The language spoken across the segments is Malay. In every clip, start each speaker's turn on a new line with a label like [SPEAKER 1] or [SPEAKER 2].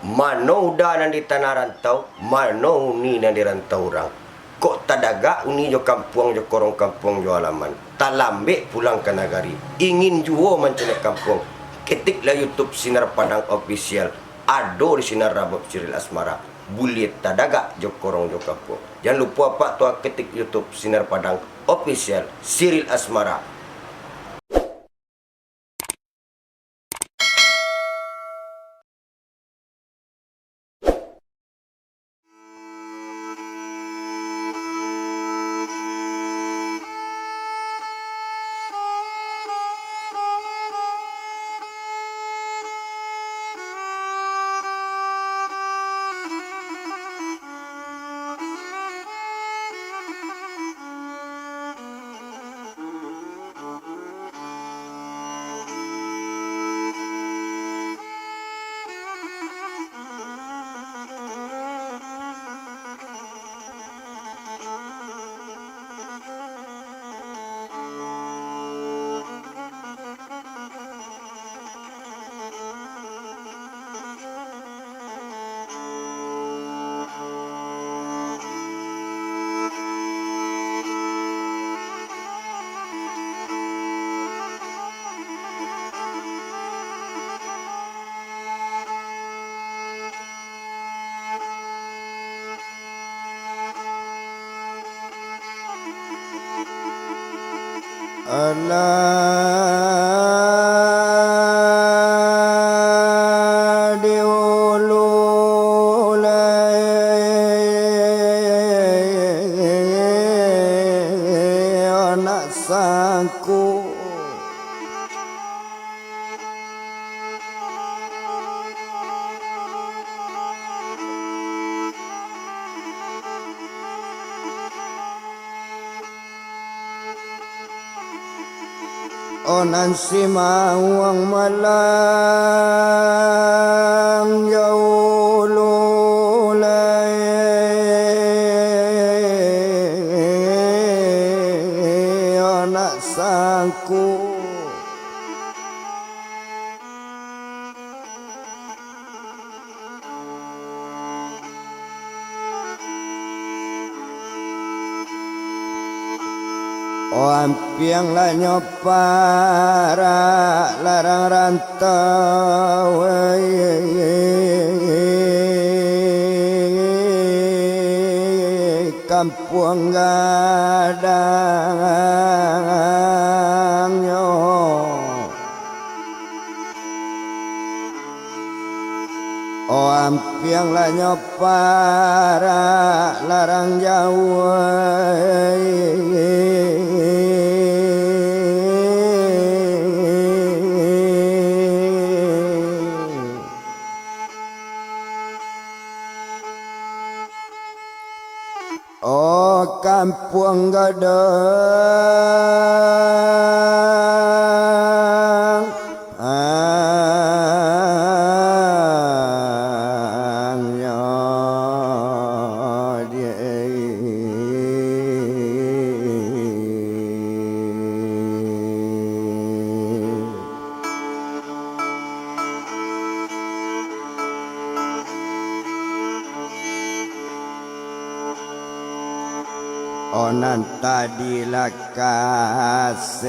[SPEAKER 1] Mano udah nanti tanah rantau, mano uni nanti rantau orang. Kok tadaga uni jo kampung jo korong kampung jo alaman. Talambe pulang ke nagari. Ingin juo mencari kampung. Ketiklah YouTube Sinar Padang Official. Ado di Sinar Rabab Cyril Asmara. Buliet tadaga jo korong jo kampung. Jangan lupa pak tua ketik YouTube Sinar Padang Official Cyril Asmara.
[SPEAKER 2] Allah diululai anak sangku onan si mawang malang yaululai anak sangku ampiang la nyopara larang rantau kampung gadang yo ampiang la nyopara larang jauh kampung gadang onan tadi lakasen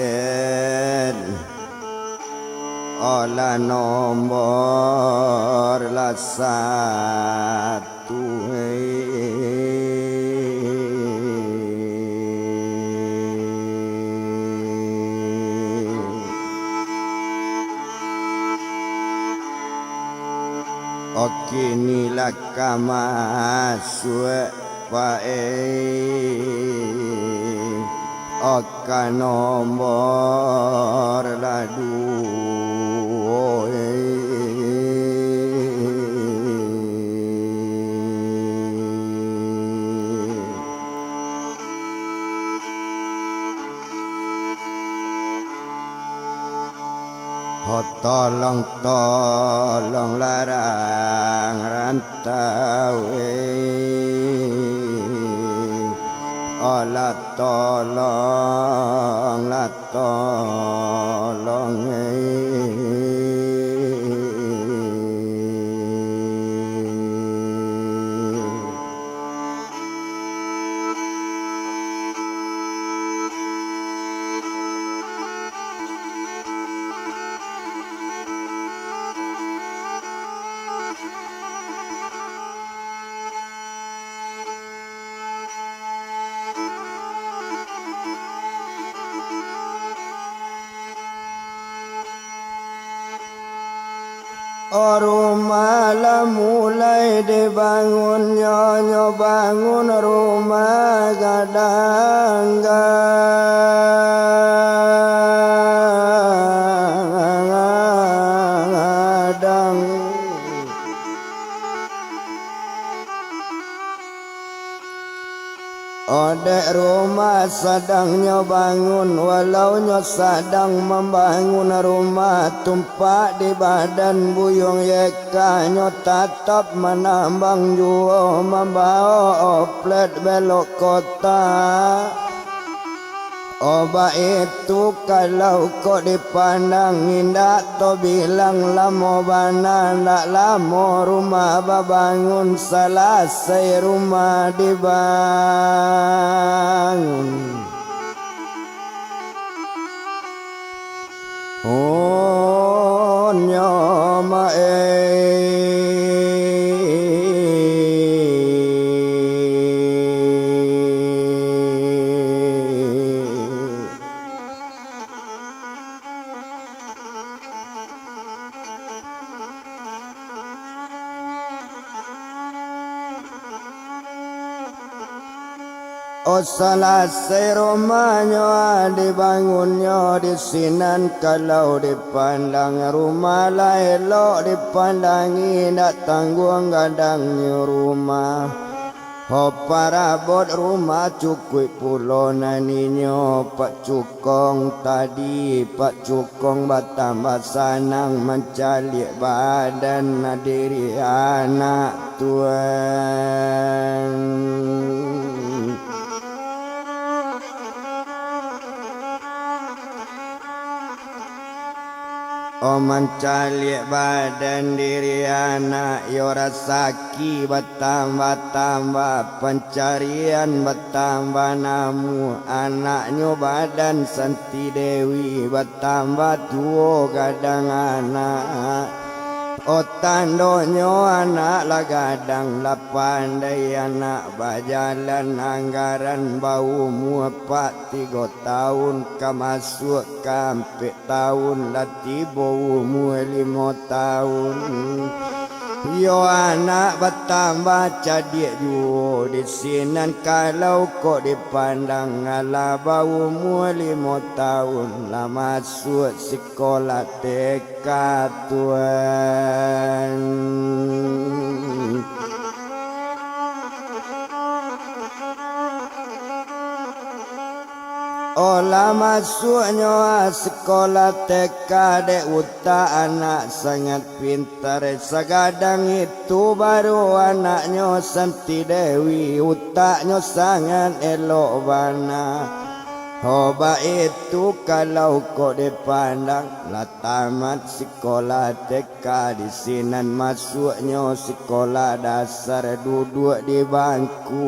[SPEAKER 2] olah nomor la satu kini lakamasuk oka nomor ladu tolong larang rantau olah tolong O rumah lah mulai dibangun, nyo bangun rumah gadang-gadang. Odek rumah sedang nyo bangun, walau nyo sedang membangun rumah, tumpak di badan buyung yeka nyo tetap menambang juo membawa oplet belok kota. Oba itu kalau kok dipandang indah to bilang lamo bana nak lamo rumah babangun selesai rumah dibangun. Oh nyoma O selesai rumahnya dibangunnya di sinan, kalau dipandang rumah lah elok dipandangi nak tanggung gadangnya rumah. Ho parabot rumah cukui pulo naninyo Pak Cukong tadi, Pak Cukong batambah sanang mencalik badan diri anak tuan. O mencalik badan diri anak yo rasaki bertambah-tambah, pencarian bertambah namu anaknya badan Santi Dewi bertambah tuo gadang anak. O tandonyo anak lah gadang lah pandai anak bajalan anggaran bau muapak 3 tahun kamasuk kampe tahun lah tiba umur 5 tahun. Yo anak bertambah cadik juo di sinan, kalau kok dipandang ala bau umur 5 tahun lah masuk sekolah TK tuan. Olah masuknya sekolah TK dek uta anak sangat pintar. Segadang itu baru anaknya Santi Dewi, utaknya sangat elok bana. Hoba itu kalau kok dipandang lah tamat sekolah TK di sinan, masuknya sekolah dasar duduk di bangku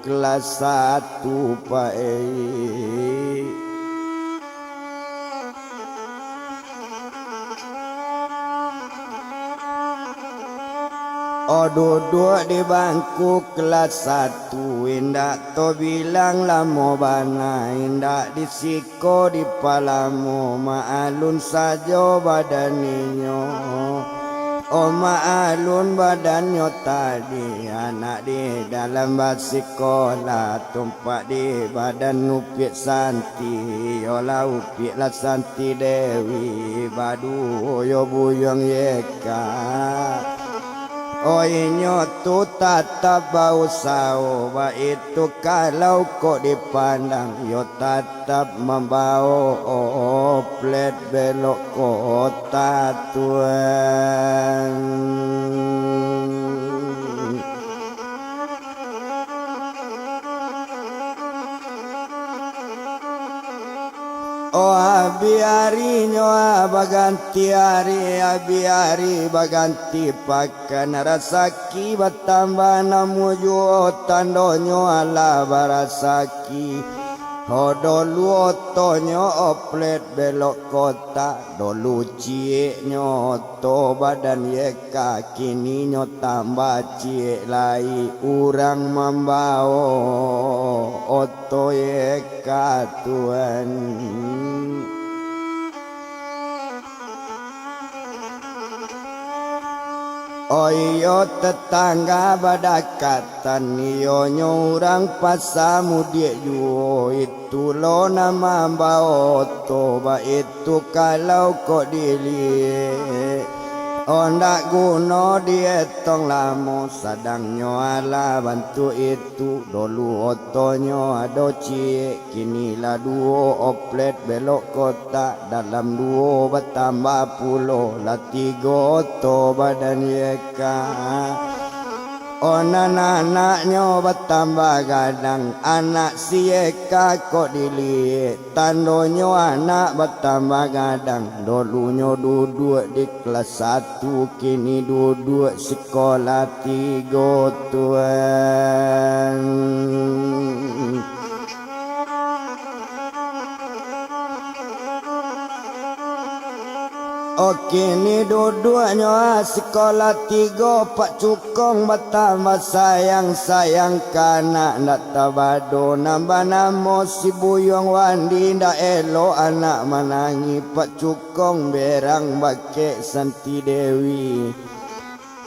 [SPEAKER 2] kelas 1 Pak O duduk di bangku kelas 1, indak to bilang lamo bana, indak disiko di palamu, maalun saja badaninyo. O maalun badannya tadi, anak di dalam basikola, tumpak di badan upik Santi, yola upik lah Santi Dewi, badu yo buyong yeka. O inyo tu tatap bau sao, ba itu kalau kok dipandang yo tatap membau oplet belok kota tuan. O abi harinya baganti hari, abi hari baganti pakan, rasaki bertambah namu juo tandonyo ala barasaki. O dolu otonyo oplet belok kota, dolu cieknyo oto badan yeka, kini nyo tambah ciek lai urang membao oto yeka tuan. Oyo tetangga badakatan iyo nyurang pasamudik juo itu lo nama baoto ba itu kalau kok dilie ondak guno dietong lamo sadangnya ala bantu itu dulu otonyo ado cie kini la duo oplet belok kota dalam duo bertambah pulo la tiga oto badan yeka onan anaknya bertambah gadang anak si eka kok dilihat tandonyo anak bertambah gadang dulunya duduk di kelas 1 kini duduk sekolah 3 tuan. Oke ni dua-duanya sekolah 3 pak cukong bertambah sayang kanak nak tabado nambah namo si buyong wandi ndak elo anak menangi pak cukong berang bakek Santi Dewi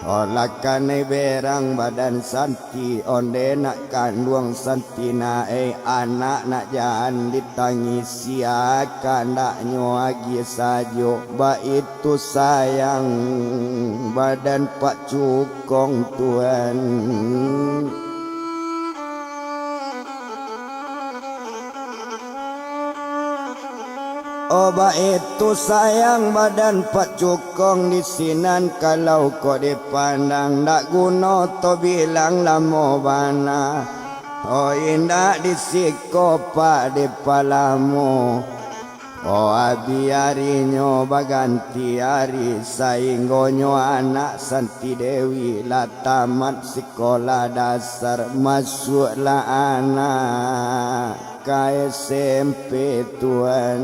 [SPEAKER 2] olakan berang badan Santi onde nak kandung Santi nae anak nak jalan ditangisi akan nak nyuagi sajo ba itu sayang badan pak cukong tuan. Oba itu sayang badan pak cukong di sinan kalau kau dipandang ndak guna to bilang lamo bana. Oh indak disiko pak di palamu. Oh biarinyo baganti hari sainggonyo anak Santi Dewi la tamat sekolah dasar masuklah anak ke SMP tuan.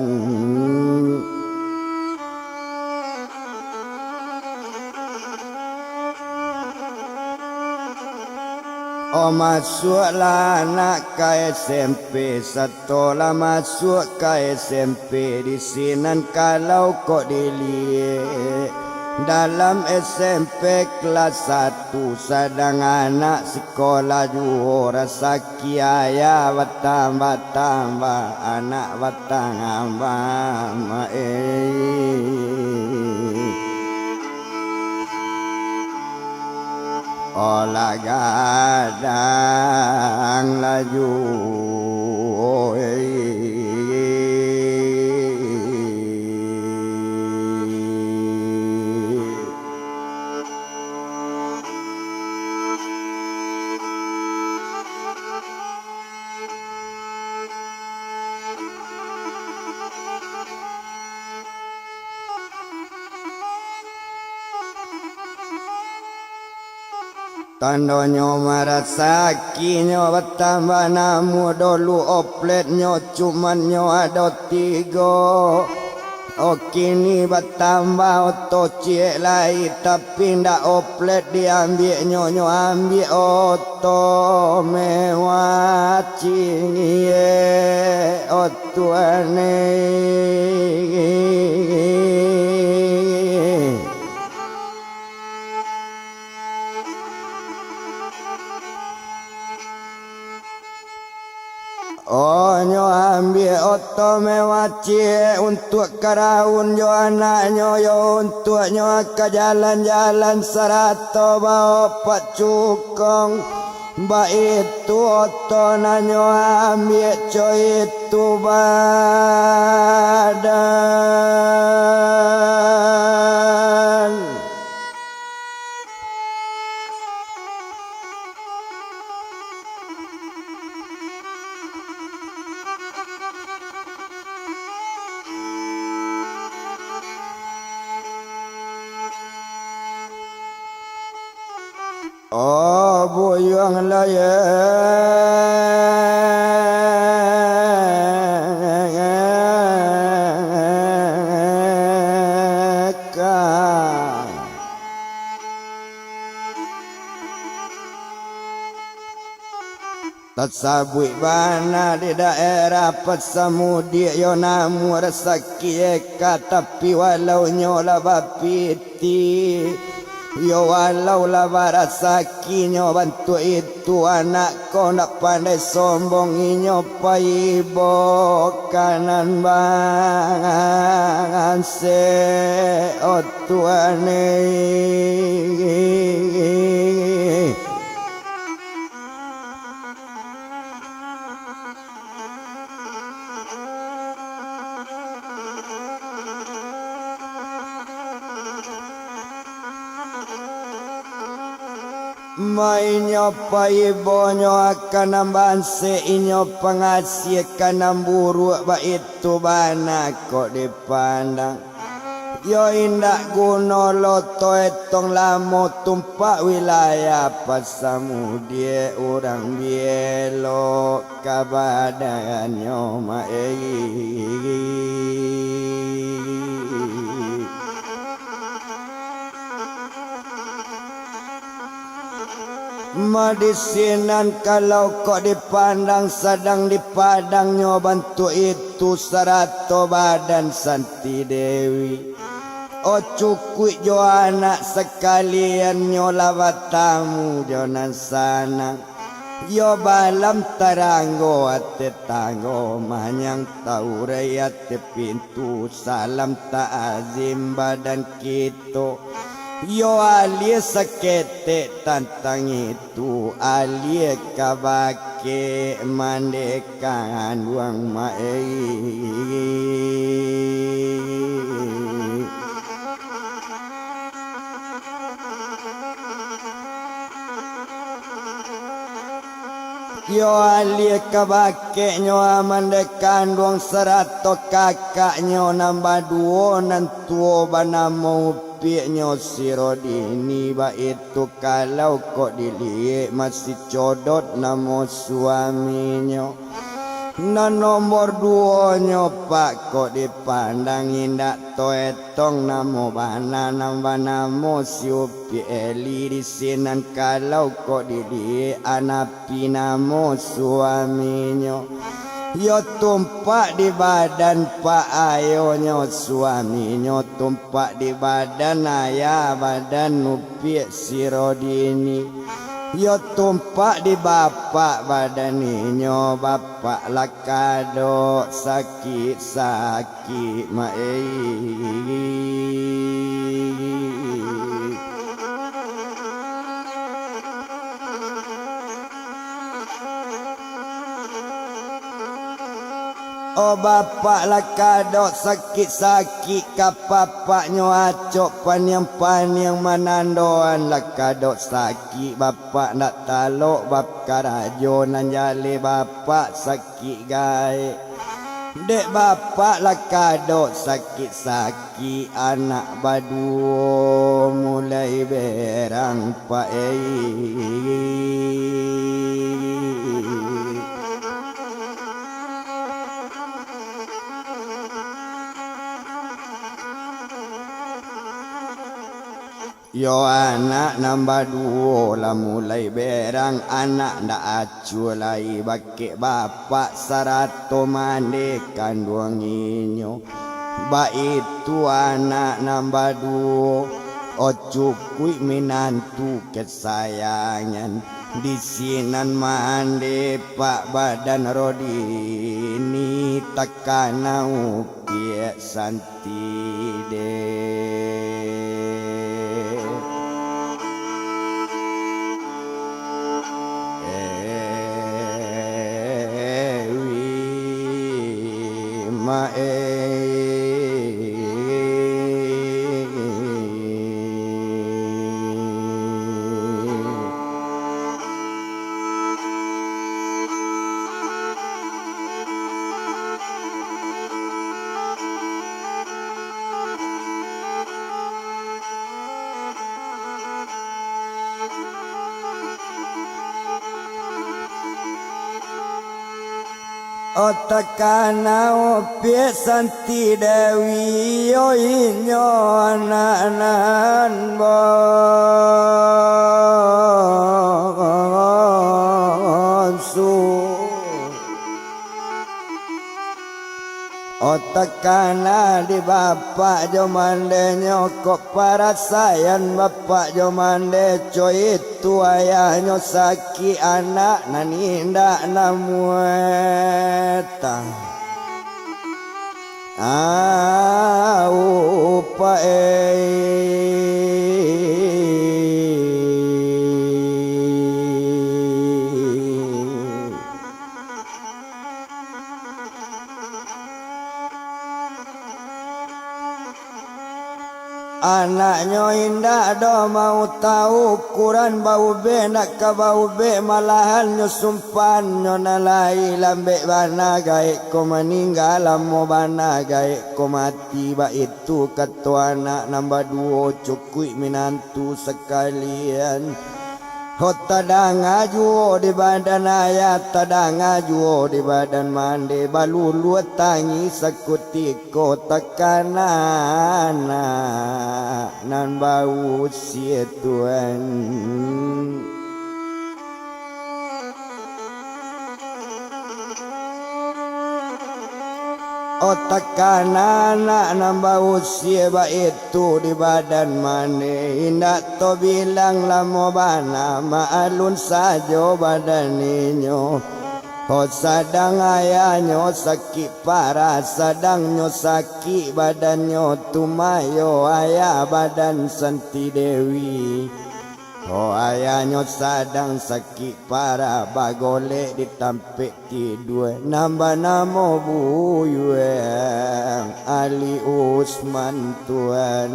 [SPEAKER 2] Oh masuklah anak ke SMP setelah masuk ke SMP di sinan kalau kok dilihat dalam SMP kelas 1 sedang anak sekolah juara saki ayah bertambah-tambah anak bertambah olah gadang laju tandonyo marasakinyo bertambah namu dulu opletnyo cumanyo ada 3. Oh kini bertambah oto cik lai tapi ndak oplet diambil nyo ambil oto mewah cingie oto aneh. Oh nyo ambil oto mewah cie untuk karaun yo anaknyo yo untuk nyo ke jalan-jalan serato bawa pak cukong ba itu oto nanyo ambil coy itu badan. Oh buyang laya Tasabui bana di daerah Pasamudik yo namu resaki eka tapi walau nyola bapiti Yo walau lah barasakinyo bantu itu anak ko nak pandai sombong inyo paibo kanan bangan se o tuane mainyo paibonyo akan nambanse inyo pengasih akan buruk ba itu bana kok dipandang yo indak guna loto etong lamo tumpak wilayah pasamudie orang bielo kabadanyo Madisinan kalau kok dipandang sedang dipadangnya bantu itu serato badan Santi Dewi. O cukui jo anak sekalian nyolawat tamu jonan sana. Yo balam taranggo ate tanggo manyang tau rayate pintu salam ta'azim badan kita. Yo alie sakete tantang itu alie kabake mandekan uang mae Yo alie kabake nyo amandekan uang serato kakaknya nambah duo nantuo banamo piaknya sirodini ba itu kalau kok dilihat masih codot nama suaminya. Na nomor duanya pak kok dipandang indak toetong namo bana nambah namo siupi eli disinan kalau kok dilihat anapi namo suaminya. Yo tumpak di badan pak ayonyo suaminya tumpak di badan ayah badan nupiak sirodini. Yo tumpak di bapak badan inyo bapak lakado sakit-sakit mae. Oh bapak lakadok sakit-sakit kapapaknya acok paniang-paniang manandoan lakadok sakit bapak nak talok bab karajonan jale bapak sakit gae. Dek bapak lakadok sakit-sakit anak baduo mulai berang pae. Yo anak nambah duo lah mulai berang anak ndak acu lai bake bapak sarato mandekan duanginyo. Ba itu anak nambah duo o cukui minantu kesayangan disinan mande pak badan rodini takana upie Santi Dewi. Otakana opie Santi Dewi yo inyo anak-anak bonsu. O tekana di bapak jo mande nyokok parasayan bapak jo mande coy itu ayahnya sakit anak naninda namueta upa anaknya indah do mau tahu ukuran bau be nak ka bau be malahan nyo sumpan nyo nalai lambe bana gae ko meninggal mo bana gae ko mati ba itu ketua anak nambah duo cukui minantu sekalian tadang ajuo di badan ayat tadang ajuo di badan mande balulu tangi sakutiko tekanan nan bau si Tuhan tekanan nambah usia ba itu di badan mane indak to bilang lamo bana maalun sajo badan ninyo sadang ayahnya sakit parah sadang nyo sakit badannya tumayo ayah badan Santi Dewi ayahnya sadang sakit parah bagole ditampik tidur nambah namo buyuang Ali Usman Tuan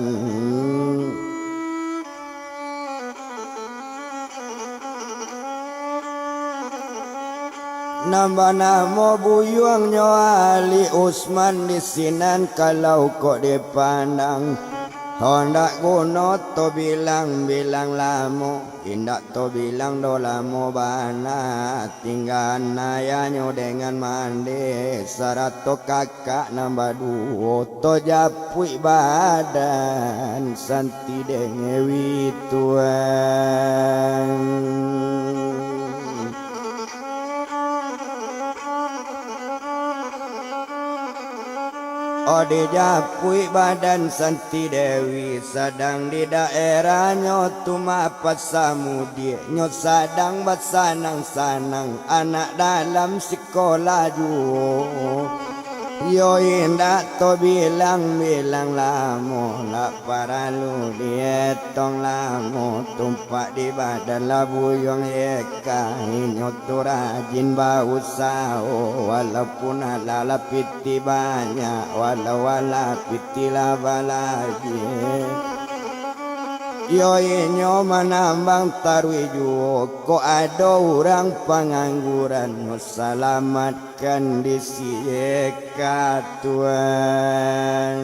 [SPEAKER 2] nambah namo buyuangnya Ali Usman di sinan kalau kok dipandang hendak kuno to bilang lamo indak to bilang do lamo bana tinggal nayanyo dengan mande sarato kakak nambah duo to japui badan Santi Dewi Tuan di japui badan Santi Dewi sadang di daerahnya tumapat samudi nyo sadang basanang-sanang anak dalam sekolah juo yo indak to bilang lamo la paralu dietong lamo tumpak di badan labu yang eka nyo tu rajin bau sao walaupun ala piti banyak walau ala piti laba lagi yo inyo manambang tarwi juo ko ada orang pengangguran selamatkan di sieka Tuhan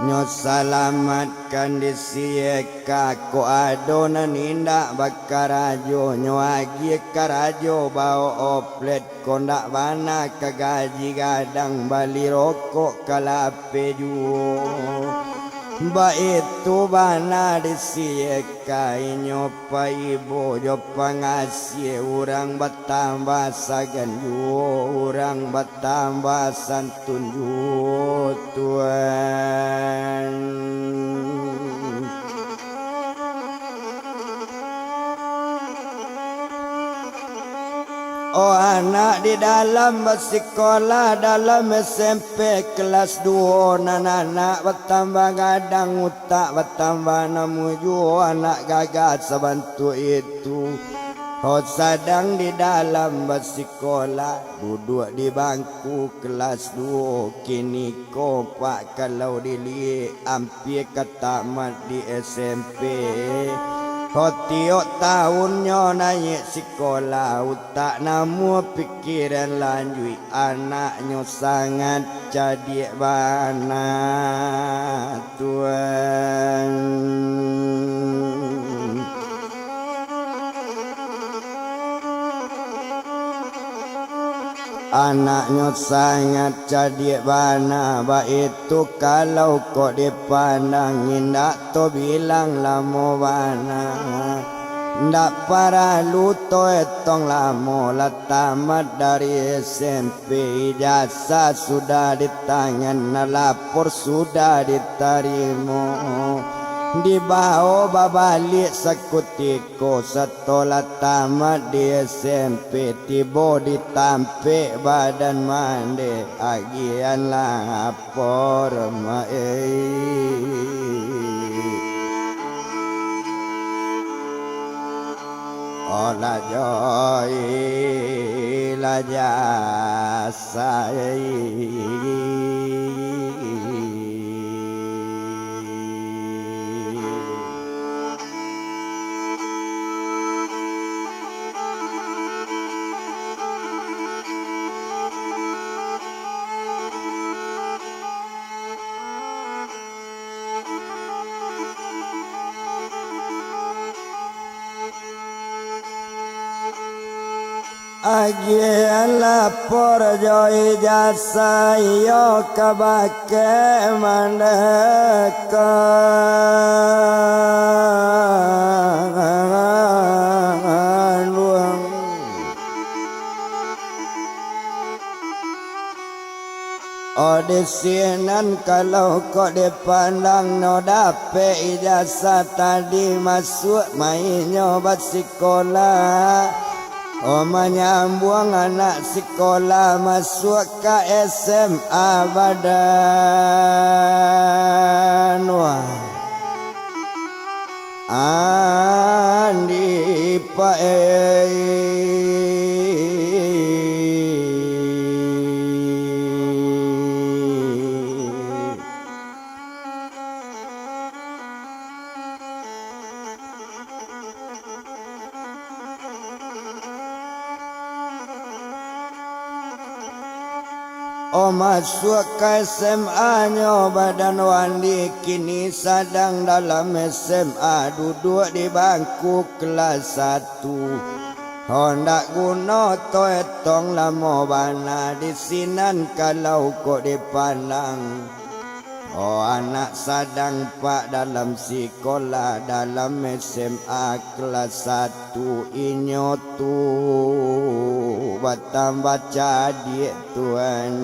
[SPEAKER 2] nyo salamatkan di sieka ko adonan indak bakarajo nyo agi karajo bau oplet kondak bana kagaji gadang bali rokok kalape juo ba itu bana di sieka inyo pa ibo jo pangasih urang bertambah sagan juo urang bertambah santun juo Tuhan anak di dalam sekolah dalam SMP kelas 2 anak bertambah gadang utak bertambah namuju anak gagas sebantu itu sadang di dalam bersekolah duduk di bangku kelas 2 kini kopak kalau dili hampir ke tamat di SMP tiok tahunnya naik sekolah utak namu pikiran lanjut anaknya sangat jadi bana Tuhan anaknya sangat cerdik bana. Itu kalau kok dipandang indak to bilang lamo bana. Ndak para luto etong lamo lah tamat dari SMP. Ijazah sudah di tangan, lapor sudah diterima. Dibawa babalik sekutiko setelah tamat di SMP. Tiba ditampik badan mandi agian lapor Ola joy la jasa Agian lapor joy jasa yo kabake mandekan luang Odisinan kalau kok dipandang no dape ijazah tadi masuk main nyobat sekolah. Menyambung anak sekolah masuk ke SMA badan wah andi masuk ke SMA nya badan wandi kini sedang dalam SMA duduk di bangku kelas 1. Hondak guna to etong lama bana di sinan kalau kok dipandang. Anak sedang pak dalam sekolah dalam SMA kelas 1 inyo tu batang baca dia Tuhan.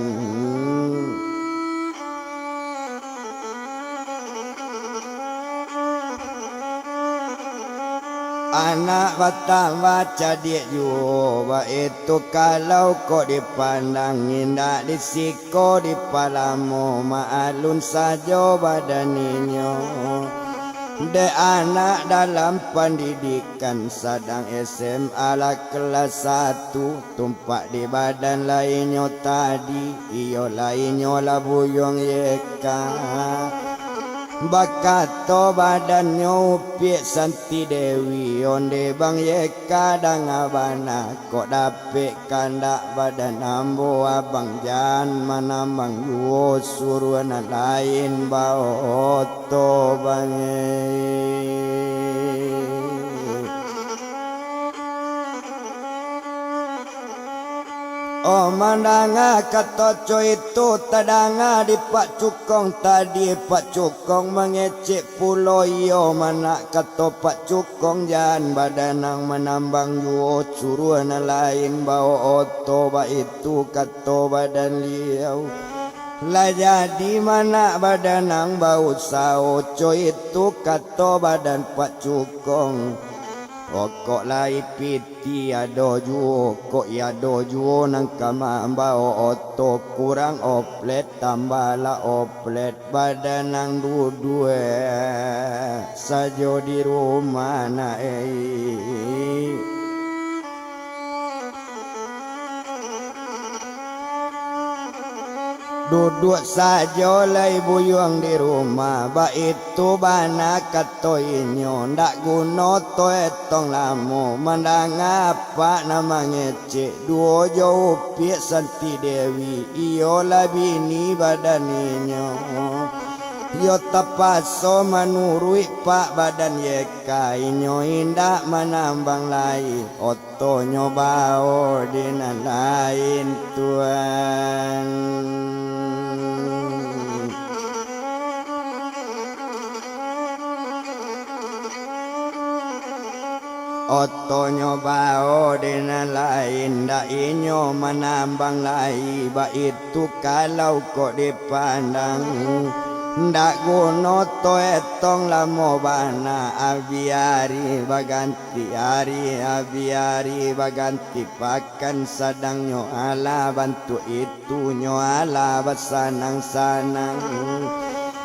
[SPEAKER 2] Anak batang baca dia juga itu kalau kok dipandang indah disiko di palamu maalun saja badaninyo. De anak dalam pendidikan sedang SMA lah kelas 1 tumpak di badan lainnya tadi iyo lainnya lah buyong yeka. Bakato badannya upiak Santi Dewi onde bang ye kadang abana kok dapet kandak badan ambo abang jan mana bang yuo suruh anak lain bawa oto bang mandanga kata coy itu tadanga di Pak Cukong tadi Pak Cukong mengecek pulau iyo mana kata Pak Cukong jan badanang menambang yuo suruh na lain bawa oto ba itu kata badan liau lah jadi mana badanang bau sao coy itu kata badan Pak Cukong. Kok lai piti ado juo kok yado juo nang kama ambao oto kurang oplet tambah la oplet badan nang dudue sajo di rumah na duduk saja lai buyuang di rumah ba itu bana katoinyo ndak guna to etong lamo mandang apa nama ngecek duo jauh piak Santi Dewi iyo lah bini badaninyo Yo tapaso manurui pak badan yeka inyo indak manambang lain otonyo bao dina lain tuan. Otonyo bao dina lain da inyo manambang lain ba itu kalau kok dipandang. Ndak gono to etong lamo bana abiari baganti hari abiari baganti pakan sadang nyo ala bantu itu nyo ala basanang sanang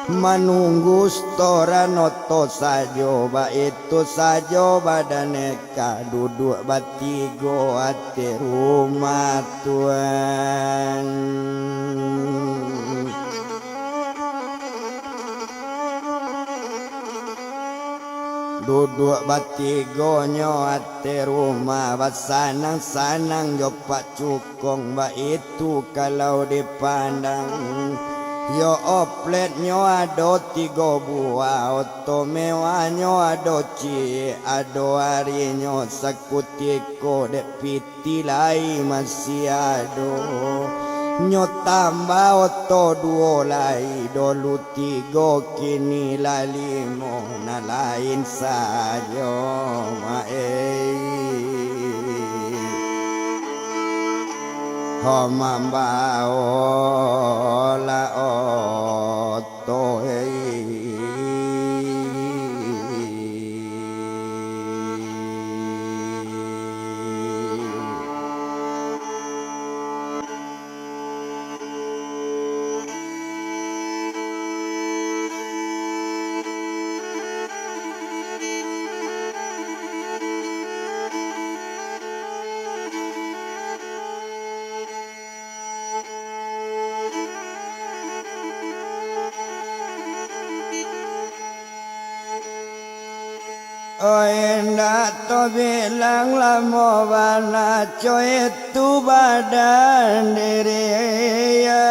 [SPEAKER 2] manunggu stora noto sajo ba itu sajo badaneka duduk batigo ate rumah Tuhan. Duduk batigo nyo ate rumah basanang-sanang yo pak cukong ba itu kalau dipandang yo oplet nyo ado 3 buah oto mewah nyo ado ci ado hari nyo sakutiko dek piti lai masih ado nyo tambah oto 2 lai dolu 3 kini lalimo na lain sajo homambao la oto ndak to bilang lamo bana coy itu badan diri ya.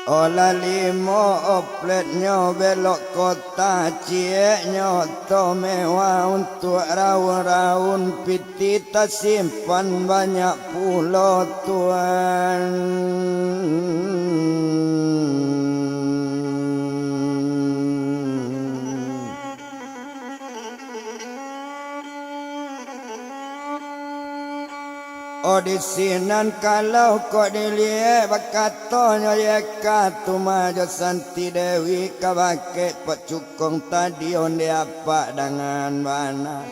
[SPEAKER 2] Ola limo oplet nyo belok kota cie nyo to mewah untuk raun-raun piti tak simpan banyak pulau Tuhan. Odisinan kalau kok dilihat bakatonyo yeka tumajo Santi Dewi kabaket pak cukong tadi onde apa dengan mana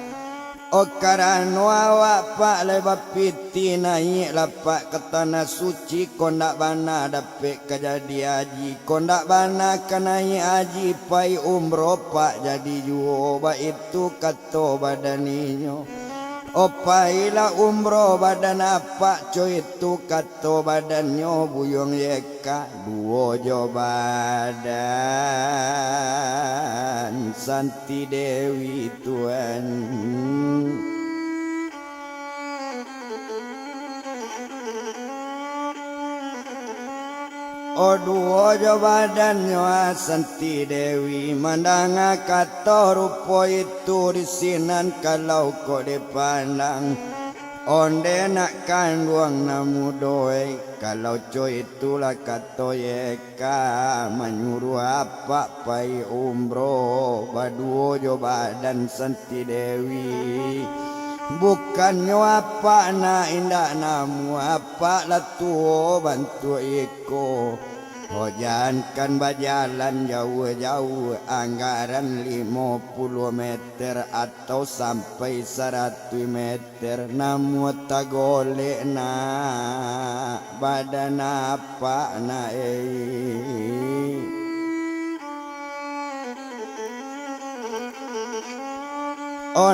[SPEAKER 2] Okarano awak pak leba piti naik lapak ke tanah suci kondak bana dapet kejadi haji kondak bana kanai haji pai umroh pak jadi juo ba itu kato badaninyo Opaila umroh badan apa coy itu kato badannya buyong yeka 2 jo badan Santi Dewi Tuhan. O 2 jo badannya Santi Dewi mandanga kato rupo itu disinan kalau kok dipandang onde nak kanduang namu doe kalau coy itulah kato yeka menyuruh apa pai umroh baduo jo badan Santi Dewi bukannya apa na indah namu apa lah tuo bantu iko Hojankan bajalan jauh-jauh anggaran 50 meter atau sampai 100 meter namun tak golek na badan apa na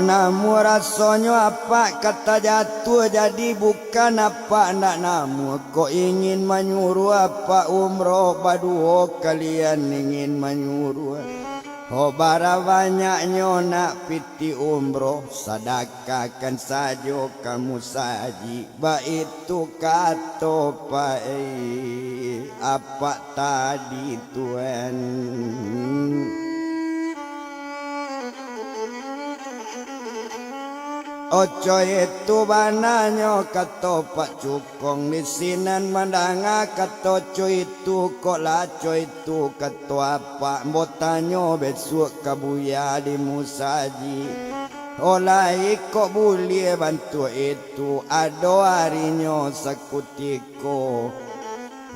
[SPEAKER 2] namu rasanya apa kata jatuh jadi bukan apa nak namu kau ingin menyuruh apa umroh baduo kalian ingin menyuruh Oh bara banyaknya nak piti umroh, sadakakan saja kamu saji. Baitu kata pai apa tadi Tuhan. Ojo itu bananya kata Pak Cukong di sinan mandanga kata coy itu kok lah coy itu kata apa botanyo besok kabuya di musaji oleh kok boleh bantu itu ado harinya sakutiko.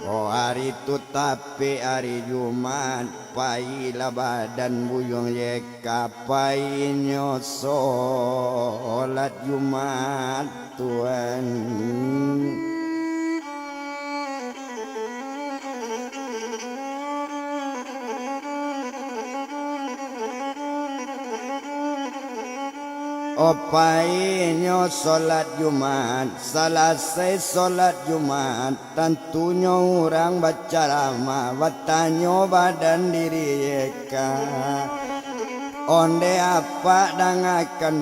[SPEAKER 2] Oh hari itu tapi hari Jumat pailah badan buyung yeka painyo solat Jumat Tuhan. Opainyo solat Jumat, selesai solat Jumat, tentunya orang baca lama, batanyo badan diri yeka. Onde apa dangakan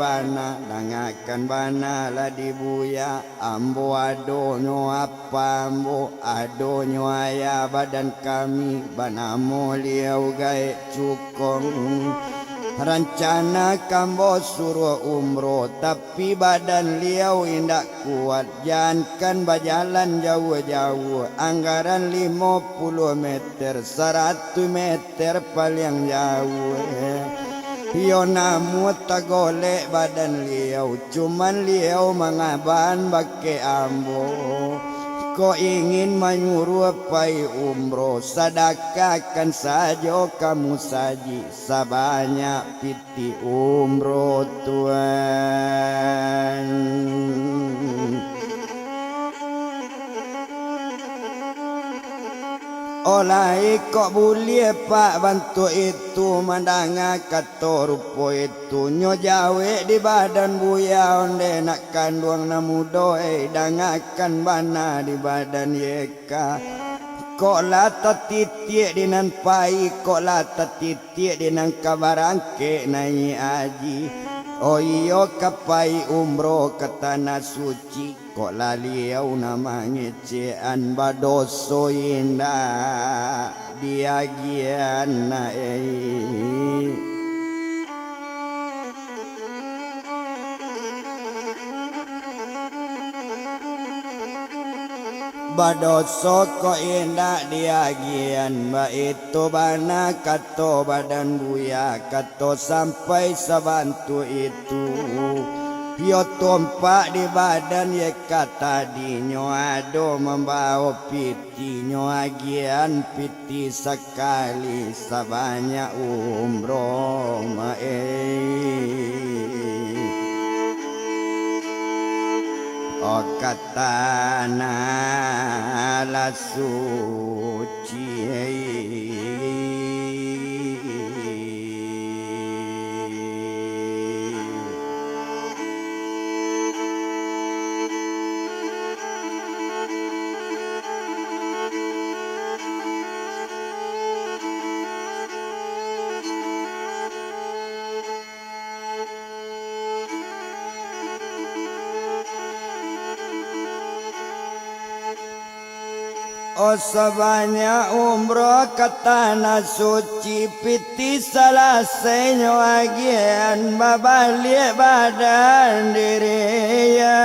[SPEAKER 2] bana lah dibuya, ambo adonyo apa ambo adonyo ayah badan kami, banamo liau gae Cukong. Rencana kambo suruh umroh tapi badan liau indak kuat. Jangan berjalan jauh-jauh. Anggaran 50 meter, 100 meter paling jauh. Yo namu tak golek badan liau. Cuman liau mengaban bake ambo. Kau ingin menyuruh pai umroh, sedekahkan saja kamu saji sebanyak piti umroh Tuhan. Oleh kok boleh pak bantu itu mandanga kata rupo itu nyo jawe di badan buya onde nak kandung namudo dangakan bana di badan yeka. Kok la tetitik di nan pai kok la tetitik di nan kabarangke nai aji. Oh iyo kapai umroh ke tanah suci kok laliau nama ngecean badoso indah diagian badoso kok indah diagian ba itu bana kato badan buya kato sampai sabantu itu yo tompak di badan ye kata dinyo ado membawa piti nyo agian piti sekali sebanyak umroh oh kata la suci oh sebanyak umroh ke tanah suci piti selesainya agian babalik badan diri ya.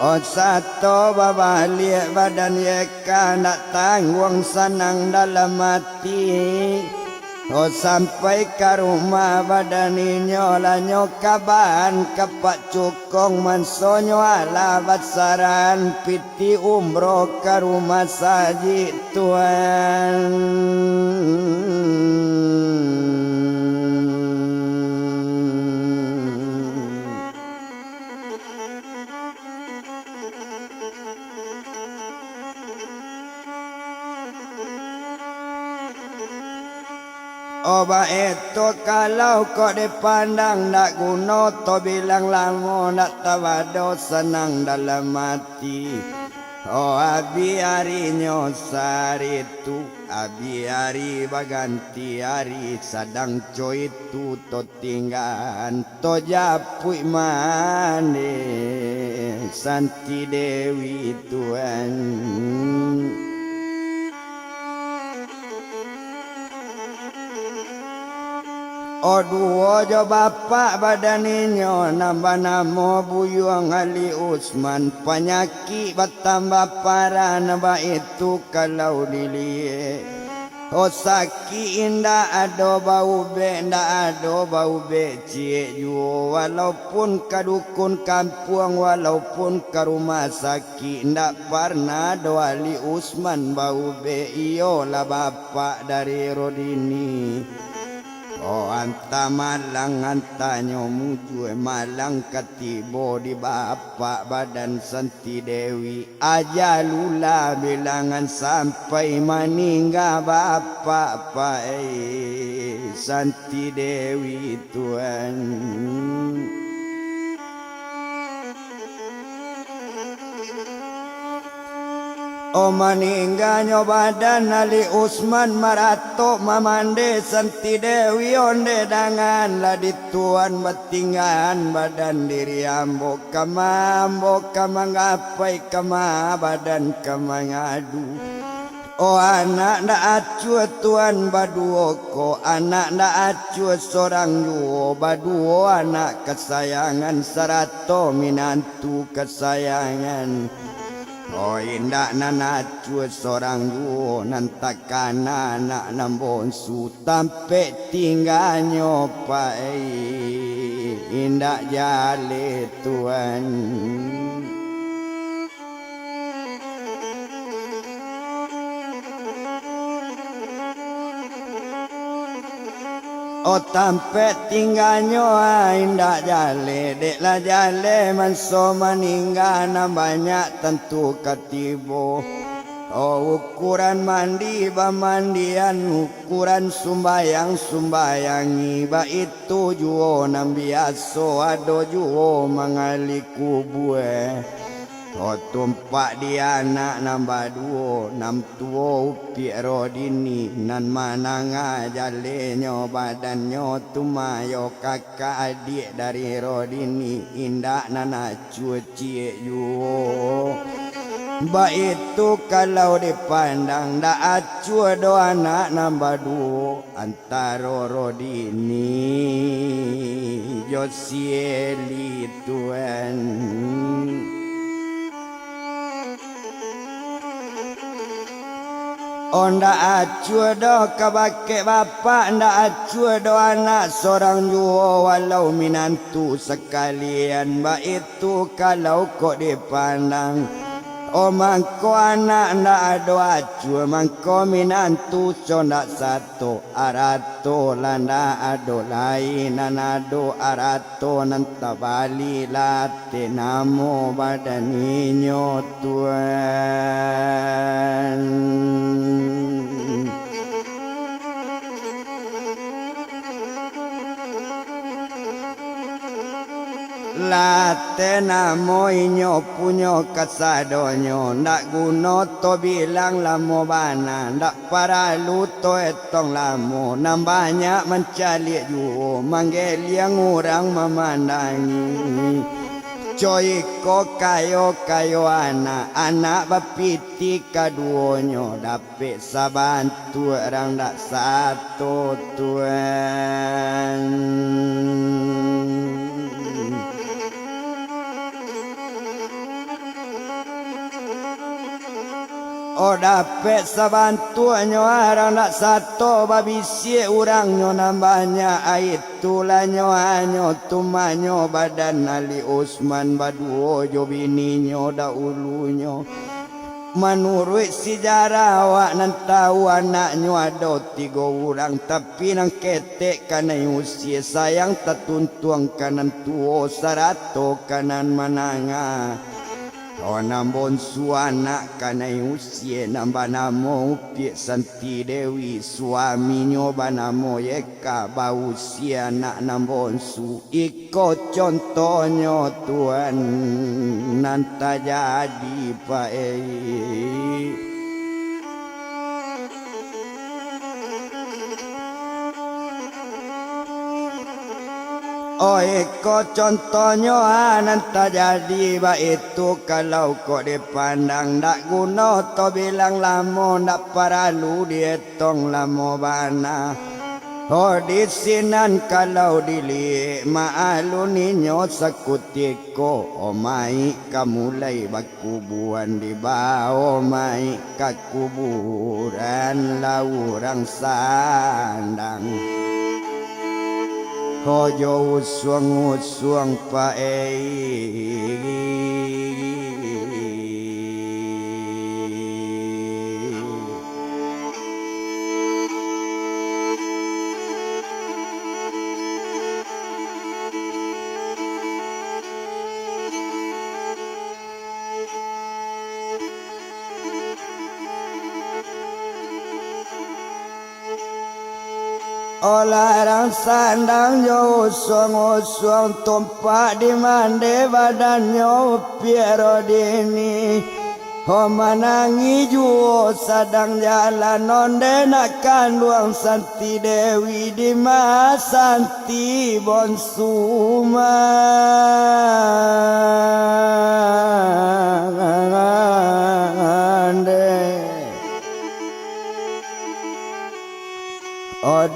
[SPEAKER 2] Oh satu babalik badan yeka nak tanggung senang dalam hati. Oh sampai ke rumah badaninyo lanyo kaban ke Pak Cukong mansonyo ala basaran piti umroh ke rumah saji Tuhan. Oba itu kalau kau dipandang nak guna to bilang lama nak tawado senang dalam hati. Oh abi harinya sari tu abi hari baganti hari sadang coy tu to tinggal to japui mane Santi Dewi Tuhan. Oduo jo bapak badaninyo nambah namo buyuang Ali Usman penyakit bertambah parah nambah itu kalau dilie. Oh sakit indah ado bau be ndak ado bau be cie juo walaupun kadukun kampung walaupun ke rumah sakit ndak pernah do Ali Usman bau be iyo lah bapak dari Rodini. Oh anta malang antanyo muju malang katibo di bapak badan Santi Dewi aja lula bilangan sampai meninggal bapak Santi Dewi Tuhan. O meninggalnya badan Ali Usman marato mamande Santi Dewi onde dangan lah dituan batingan badan diri ambo kama ngapai kama badan kama ngadu. O anak ndak acu tuan baduo ko anak ndak acu seorang juo baduo anak kesayangan sarato minantu kesayangan. Oh indak nanacu seorang juo nantakan anak nambonsu tampe tinggalnya pai indak jale Tuhan. Oh tampe tinggalnya indak jale deklah jale manso meninggal na banyak tentu katibo. Oh ukuran mandi bamandian ukuran sumbayang ba itu juo nam biaso ado juo mangaliku bue. Oh tumpak di anak nambah duo nam tuo upi Rodini nan mananga jalenyo badanyo tumayo kakak adik dari Rodini indak nana cuci yuo. Ba itu kalau dipandang ndak acu do anak nambah duo antara Rodini Josieli Tuhan. Oh ndak acu do kabake bapak ndak acu do anak seorang juo walau minantu sekalian ba itu kalau kok dipandang. Oh mangko anak ndak ado acu mangko minantu so ndak satu arato landa ado lain ado arato nanta bali late namo badaninyo Tuhan. Late namo inyo punyo kasadonyo ndak guno to bilang lamo bana ndak para luto etong lamo nam banyak mencari juo manggil yang orang memandangi. Coy ko kayo anak bapiti kaduonyo dapet sabantu orang ndak satu Tuhan. Oh dapet sabantuanyo arang nak satu babisi urangnya nambahnya itulah nyo tumanyo badan Ali Usman baduo jo bininyo daulunya. Menurut sejarah awak nan tahu anaknya ada 3 orang tapi nang ketek kana usia sayang tertuntuang kanan tuo 100 kanan mananga. Nambon suana kanai usia namba namo upie santi dewi suami nyoba namo yeka bau usia nak nambon su iko contohnya Tuhan nanta jadi pae. Oh iko contohnya nanti jadi ba itu kalau kok dipandang ndak guna to bilang lamo ndak paralu dietong lamo bana. Oh di sinan kalau dili maalu ninyo sakutiko oh mai kamulai bakubuan di bawah mai kakuburan laurang sandang. Koyo uswang pae. Olarang sandang yo uswang tumpak di mande badannya piero dini. Ho manangi juo sadang jalan onde nak kanduang santi dewi di mas santi bonsuma.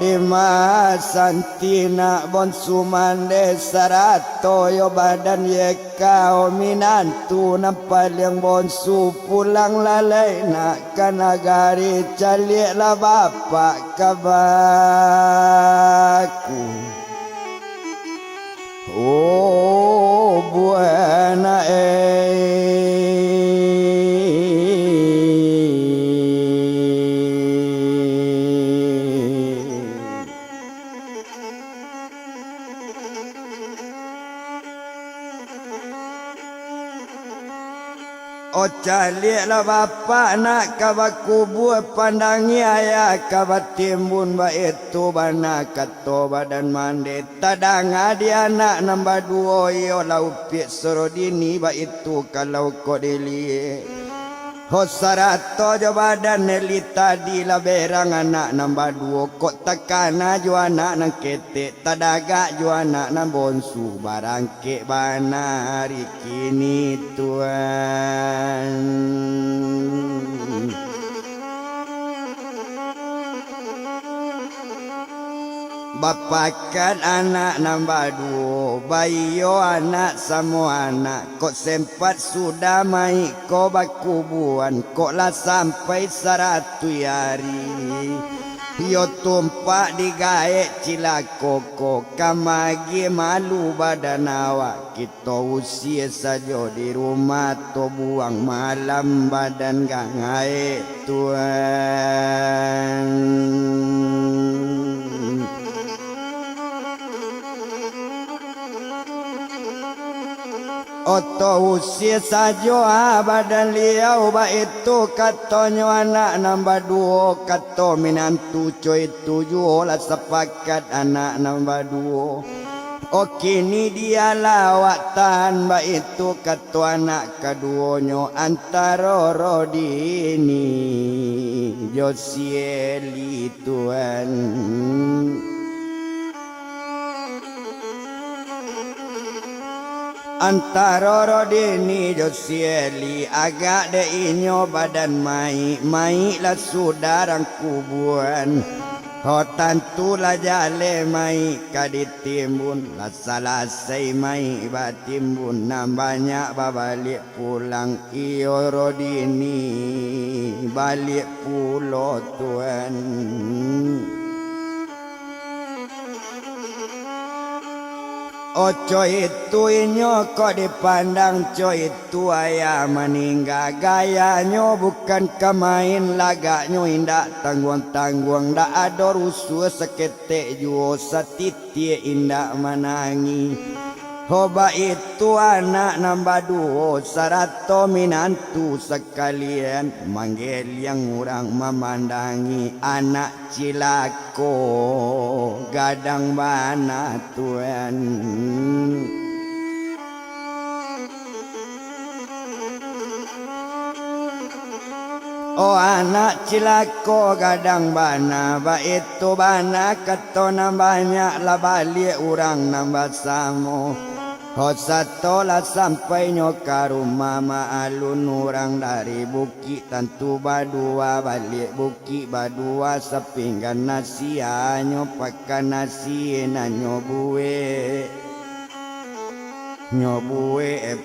[SPEAKER 2] Di mas santina bon sumande sarato yo badan yeka o minantu nampal yang bonsu pulang lalai nak kanagari calik la bapak kabaku. Oh buana O calik lah bapak nak kabaku buat pandangi ayah kabat timbun ba itu bana kato badan mandi tadang adi anak nambah dua yo lau pik sorodini ba itu kalau kau dili ho sarato jo badan neli tadi lah berang anak nambah dua kok takana jo anak nang ketek tadaga jo anak nang bonsu barang ke bana hari kini Tuhan. Bapakan anak nambah dua bayo anak semua anak kok sempat sudah mai kok bakubuan kok lah sampai 100 hari yo tumpak di gaek cilakoko kamagi malu badan awak kita usia saja di rumah to buang malam badan gak ngaek Tuhan. Oto usia saja badan liau ba itu katanya anak nambah dua kato minantu coy tujuh lah sepakat anak nambah dua. Oh kini dia lawatan ba itu kato anak keduanya antara Rodini Josieli Tuhan. Antara Rodini Josieli agak de inyo badan mai lah sudarang kubuan. Ho tantu lah jale mai kaditimbun lah salasai mai batimbun nambahnya babalik pulang iyo Rodini balik pulau Tuhan. Oh coy itu inyo kok dipandang coy itu ayah meninggal gayanya bukan kemain lagaknya indah tangguang-tangguang dak ada rusuh seketek juo satiti indah menangi. Hoba itu anak nambah duo sarato minantu sekalian manggil yang orang memandangi anak cilako gadang bana tuan. Oh anak cilako gadang bana ba itu bana katona banyak lah balik orang nambah samo. Oh satu lah sampai nyoka rumah maalun orang dari bukit tentu badua balik bukit badua sepinggan nasi anyo pakan nasi nanyo buwe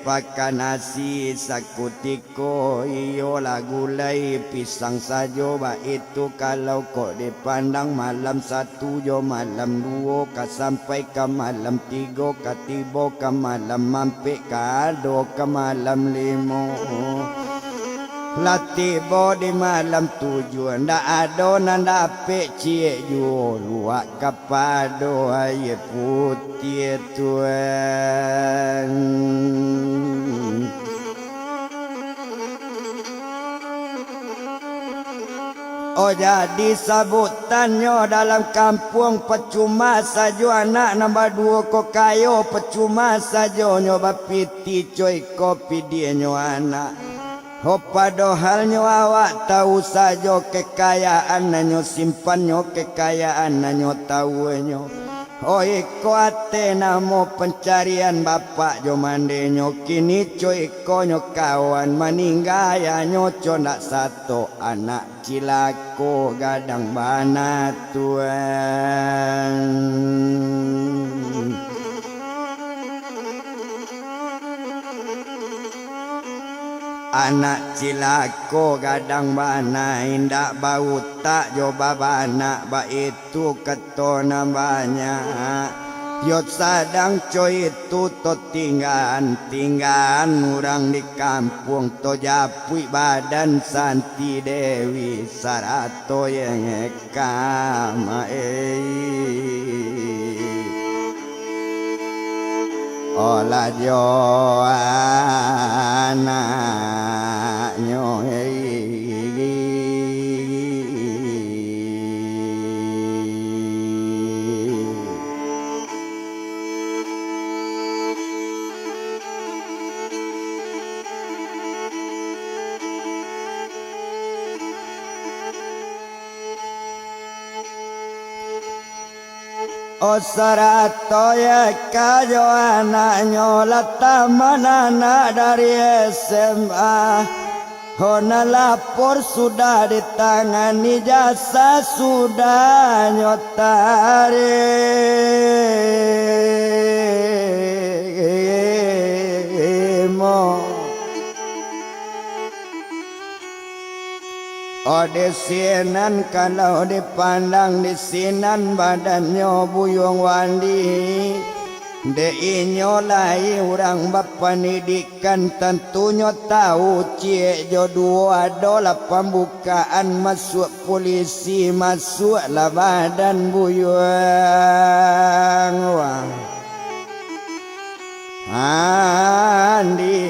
[SPEAKER 2] pakan nasi sakutiko iyo lah gulai pisang sajo ba itu kalau kok dipandang malam satu jo malam dua ka sampai ke malam tiga ka tiba ke malam mampik ka ado ke malam lima latibo di malam tujuh ndak ado nanda pe cie ju luak kapado aye putih tuan. Oh jadi sabutannya dalam kampung percuma saja anak nambah dua kok kayo percuma saja nyoba piti coy kopi dia nyo anak. Oh padahal nyo awak tahu saja kekayaan nanyo simpan nyo kekayaan nanyo tahu nyo. Oh iko ate namo pencarian bapak jo mande nyo kini co iko nyo kawan meninggal nyo co nak satu anak cilako gadang bana tuan. Anak cilako gadang bana indak bau tak coba bana ba itu ketona banyak. Yot sadang coy itu to tinggan orang di kampung to japui badan Santi Dewi sarato yang kama olah jo anaknyo O sarato ya kajo anaknya lataman anak dari SMA. Hona lapor sudah ditangani jasa sudah nyotarimo. Oh di sinan kalau dipandang di sinan badannya buyung wandi. De inyo lai orang bapanidikan tentunya tahu cie jodoh adalah pembukaan masuk polisi masuk lah badan buyung wang. Andi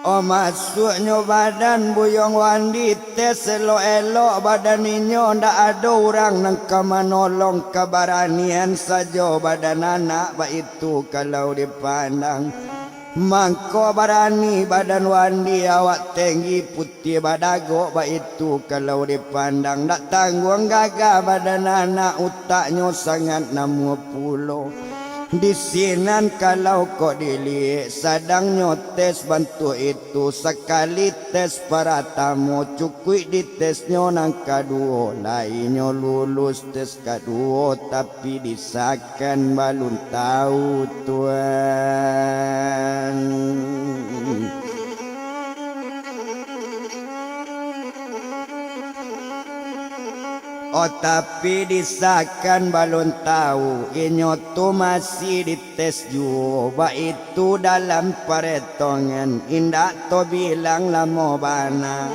[SPEAKER 2] oh masuknya badan buyong wandi tes elok-elok badan inyo ndak ada orang nang kamanolong keberanian saja badan anak ba itu kalau dipandang mangko berani badan wandi awak tinggi putih badago ba itu kalau dipandang ndak tanggung gagah badan anak utaknya sangat 60. Di sinan kalau kok dilihat sadang nyotes bantu itu sekali tes para tamu cukui di tesnya nang kedua lainnya lulus tes kedua tapi disakan balun tahu tuan. Oh tapi disakan balon tahu inyo tu masih dites juga itu dalam peretongan indak to bilang lamo bana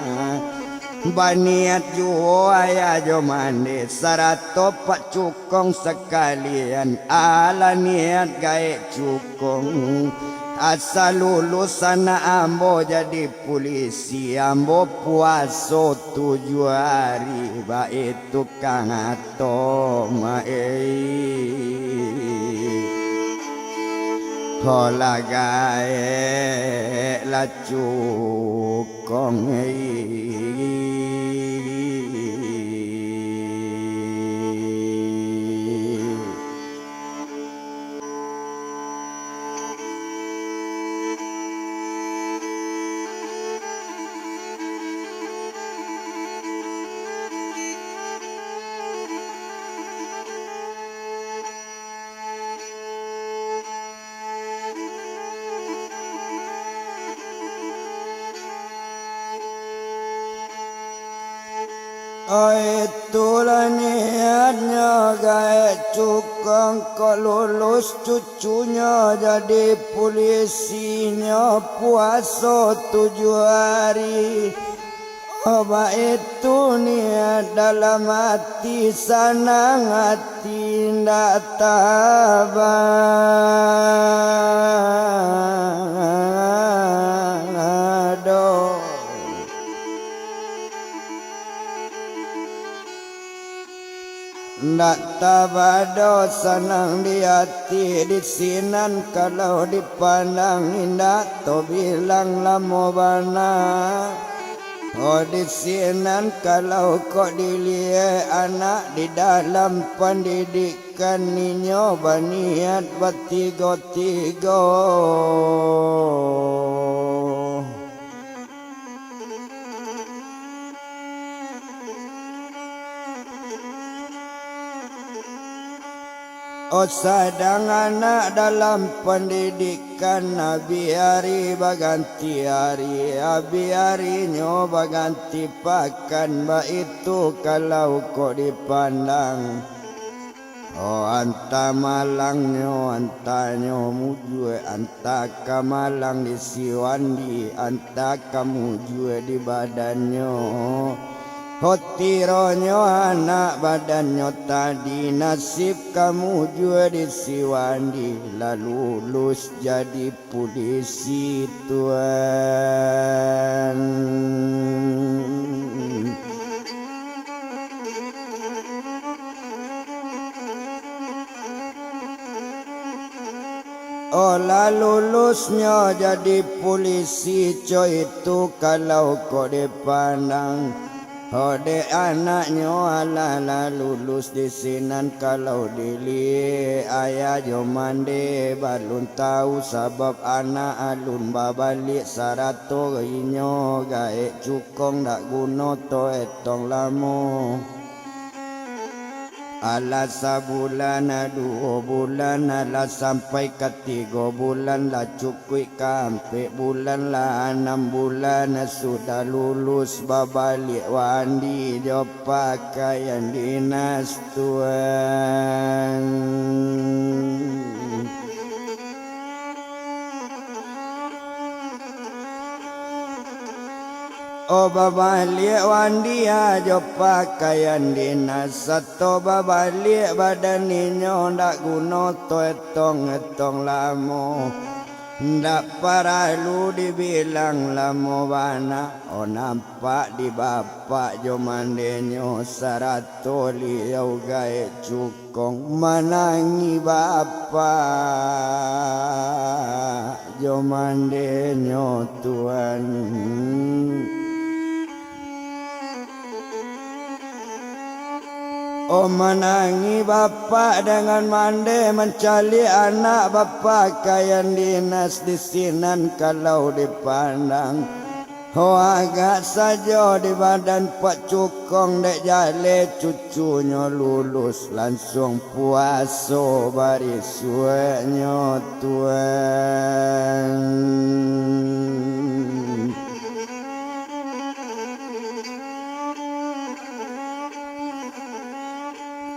[SPEAKER 2] baniat juo ayah jo mandi sarato pak cukong sekalian ala niat gae cukong asal lulusan ambo jadi polisi ambo puaso 7 hari baik tukang ato Hola gae la cukong Itulah niatnya gae cukong kok lulus cucunya jadi polisinya puasa 7 hari. Oba itu niat dalam hati senang hati ndak tabado. Ndak tabado senang di hati di sinan kalau dipandang indah to bilang lamo bana. Oh di sinan kalau kok dilihat anak di dalam pendidikan ninyo baniat bertiga-tiga. Oh sadang anak dalam pendidikan biari baganti hari harinya baganti pakan ba itu kalau kok dipandang. Oh anta malangnya antanyo mujue anta kamalang di siwandi anta kamu jue di badannya. Hotironyo anak badannya tadi nasib kamu juga di siwandi lalu lulus jadi polisi tuan. Oh lalu lulusnya jadi polisi coy itu kalau kok dipandang. Oh de anaknya ala lulus di sinan kalau dili ayah jo mande balun tahu sebab anak alun babalik sarato inyo gae cukong dak guno to etong lamo. Ala sabulan 2 bulan ala sampai ke 3 bulan lah cukui kampe bulan lah 6 bulan sudah lulus babalik wandi jo pakaian dinas tuan. Oh babalik wandi aja pakaian dinas satu babalik badan ninyo ndak guna to etong lamo ndak paralu dibilang lamo bana. Oh nampak di bapak jo mandenyo sarato liau gae cukong manangi bapak jo mandenyo tuan. Oh menangi bapak dengan mande mencari anak bapak kayan dinas di sinan kalau dipandang. Oh agak saja di badan pak cukong dek jale cucunya lulus langsung puaso baris suenya tuan.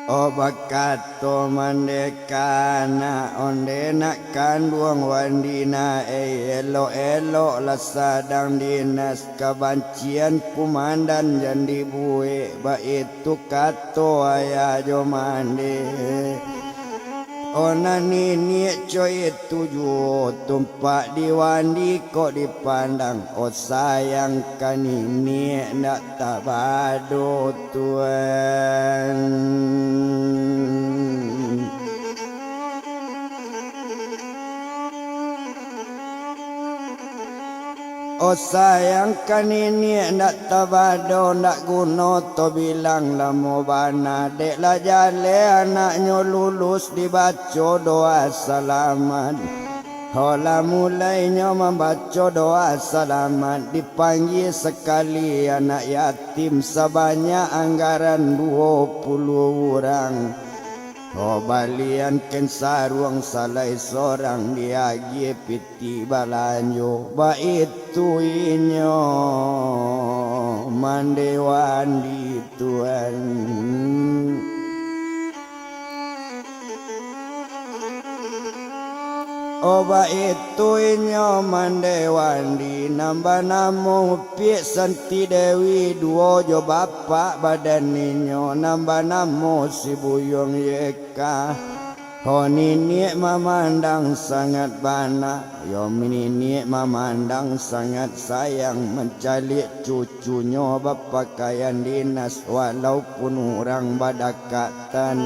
[SPEAKER 2] Obakato mandekana onde nak kanduang wandina elo elo lasadang dinas kabancian kumandan jandi bue ba itu kato aya jo mande ona nini coy tuju tumpak di wandi kok dipandang oh sayang kanini nak tabado tuan oh sayang kanini nak tabado nak guno to bilang lamo bana dek lah jale anaknya lulus dibaca doa selamat. Hola mulainya membaca doa selamat dipanggil sekali anak yatim sebanyak anggaran 20 orang. Oh balian ken sarung salai sorang diagi piti balanjo ba itu inyo mandewan di tuan Oba itu inyo mandewan di nambah namo pik santi dewi duo jo bapak badan inyo nambah namo si buyong yeka ho nini memandang sangat bana yo nini memandang sangat sayang mencalik cucunya berpakaian dinas walaupun orang badakatan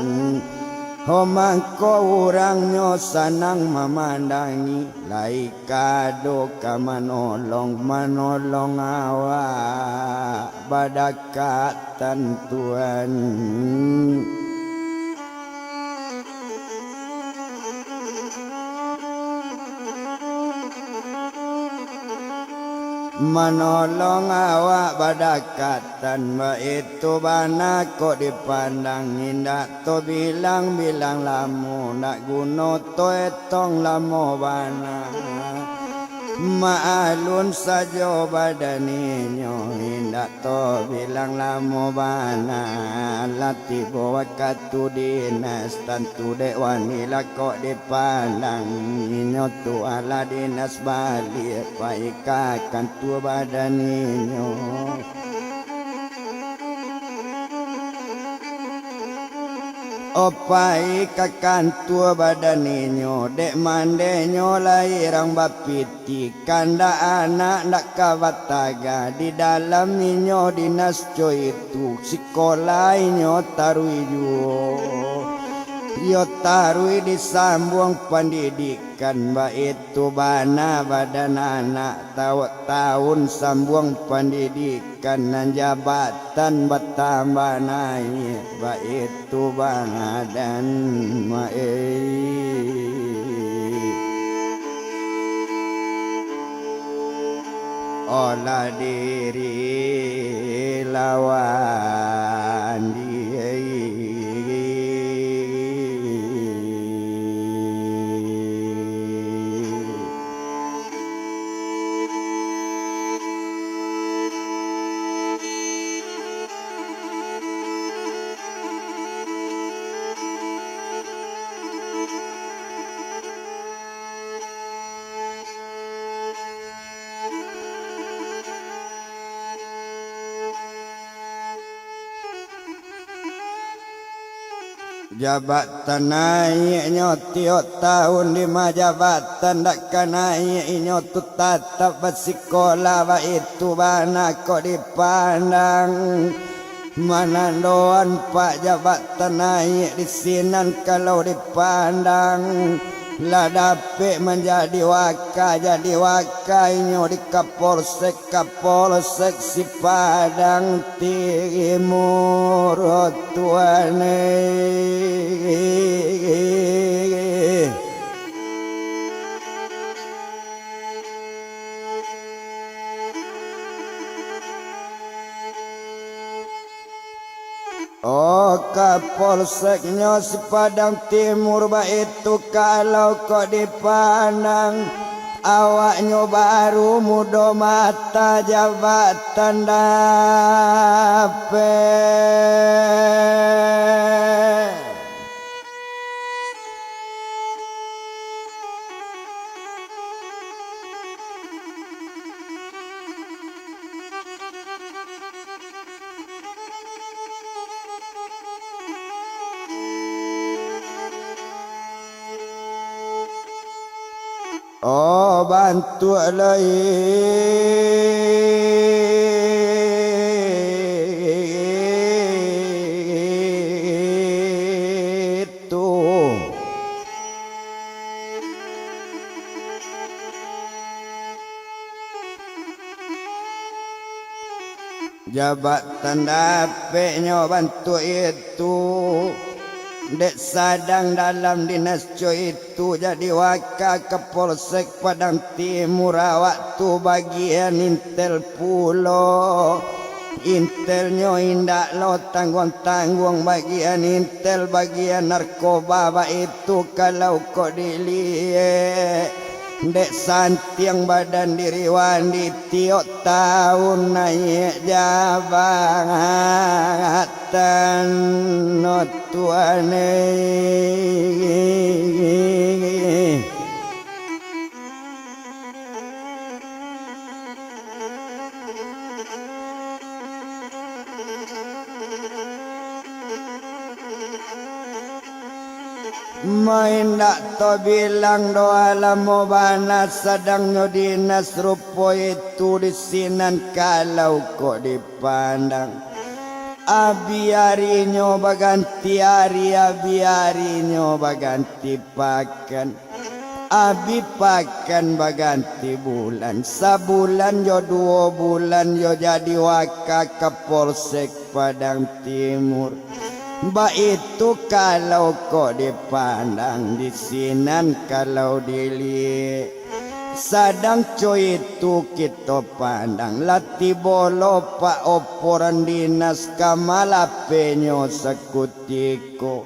[SPEAKER 2] Homangko urangnya sanang memandangi lai kado ka manolong awak badakatan Tuhan Menolong awak badakatan ba itu bana kok dipandang indah to bilang-bilang lamu nak guno to etong lamu bana maalun saja badaninyo indah to bilang lamu bana lati bawa katu dinas tentu dek wanila kok dipandang inyo tu ala dinas balik paikakan tu badaninyo Opai kakan tua badaninyo dek mandenyo lairang bapiti kanda anak nak kawataga di dalam ninyo dinas coy itu sekolah inyo tarui juo yo tarui disambung pendidikan ba itu bana badan anak tahun sambung pendidikan dan jabatan bertambah naik ba itu bana dan olah diri lawan dia Jabatan naiknya tiap tahun 5 jabatan tak naiknya tu tetap bersekolah ba itu bana kok dipandang mana doan pak jabatan naik di sinan kalau dipandang lah dapat menjadi wakainya di kapolsek si Padang Timur tuane Oh kapolseknya si Padang Timur ba itu kalau kok dipandang awaknya baru muda mata jabatan dapat Oh bantu itu jabatan dapetnya bantu itu Dek sadang dalam dinas coy itu jadi wakil Kapolsek Padang Timur waktu bagian intel pulo intelnya indak lo tanggung-tanggung bagian intel bagian narkoba itu kalau kok dilihat Dek santiang badan diri wandi tiok tahun naik jabatan no tuane main dak to bilang doa lamo bana sedang nyo dinas rupo itu disinan kalau kok dipandang abiarinyo baganti hari abiarinyo baganti pakan abi pakan baganti bulan sabulan yo 2 bulan yo jadi wakil Kapolsek Padang Timur Mbak itu kalau kok dipandang disinan kalau dilihat sadang coy itu kita pandang lati bolo pak oporan dinas kamalapenyo sekutiko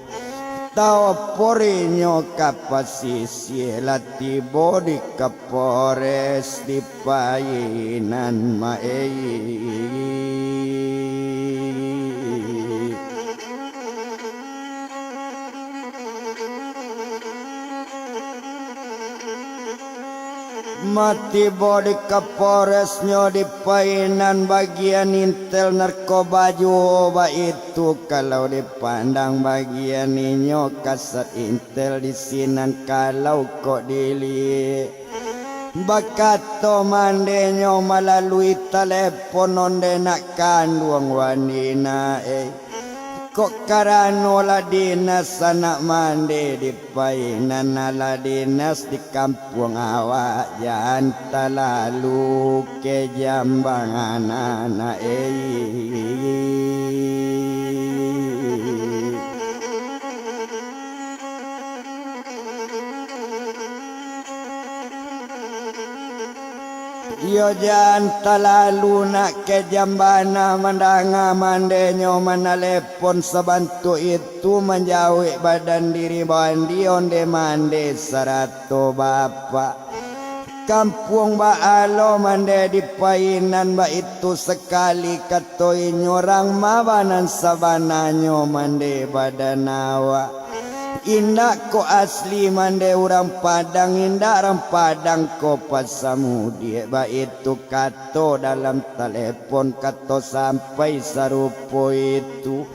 [SPEAKER 2] tau porinyo kapasisi lati bodi kapores di painan maei mati bodi Kapolresnya di painan bagian intel narkoba juga itu kalau dipandang bagian inyo kasat intel di sinan kalau kok dilihat bakato mandenyo melalui telepon onde nak kandung wanina kok karano la dinas anak mande di painan ala dinas di kampung awak jangan terlalu ke jambangan anak Yo jangan terlalu nak ke jambana mendanga mandenyo menelepon sebantu itu menjauhi badan diri bandi onde mande serato bapak kampung ba alo mande di painan ba itu sekali katoi nyorang mabanan sabananyo mande badan awak indak ko asli mande orang Padang indak orang Padang ko pasamudi ba itu kato dalam telepon kato sampai sarupo itu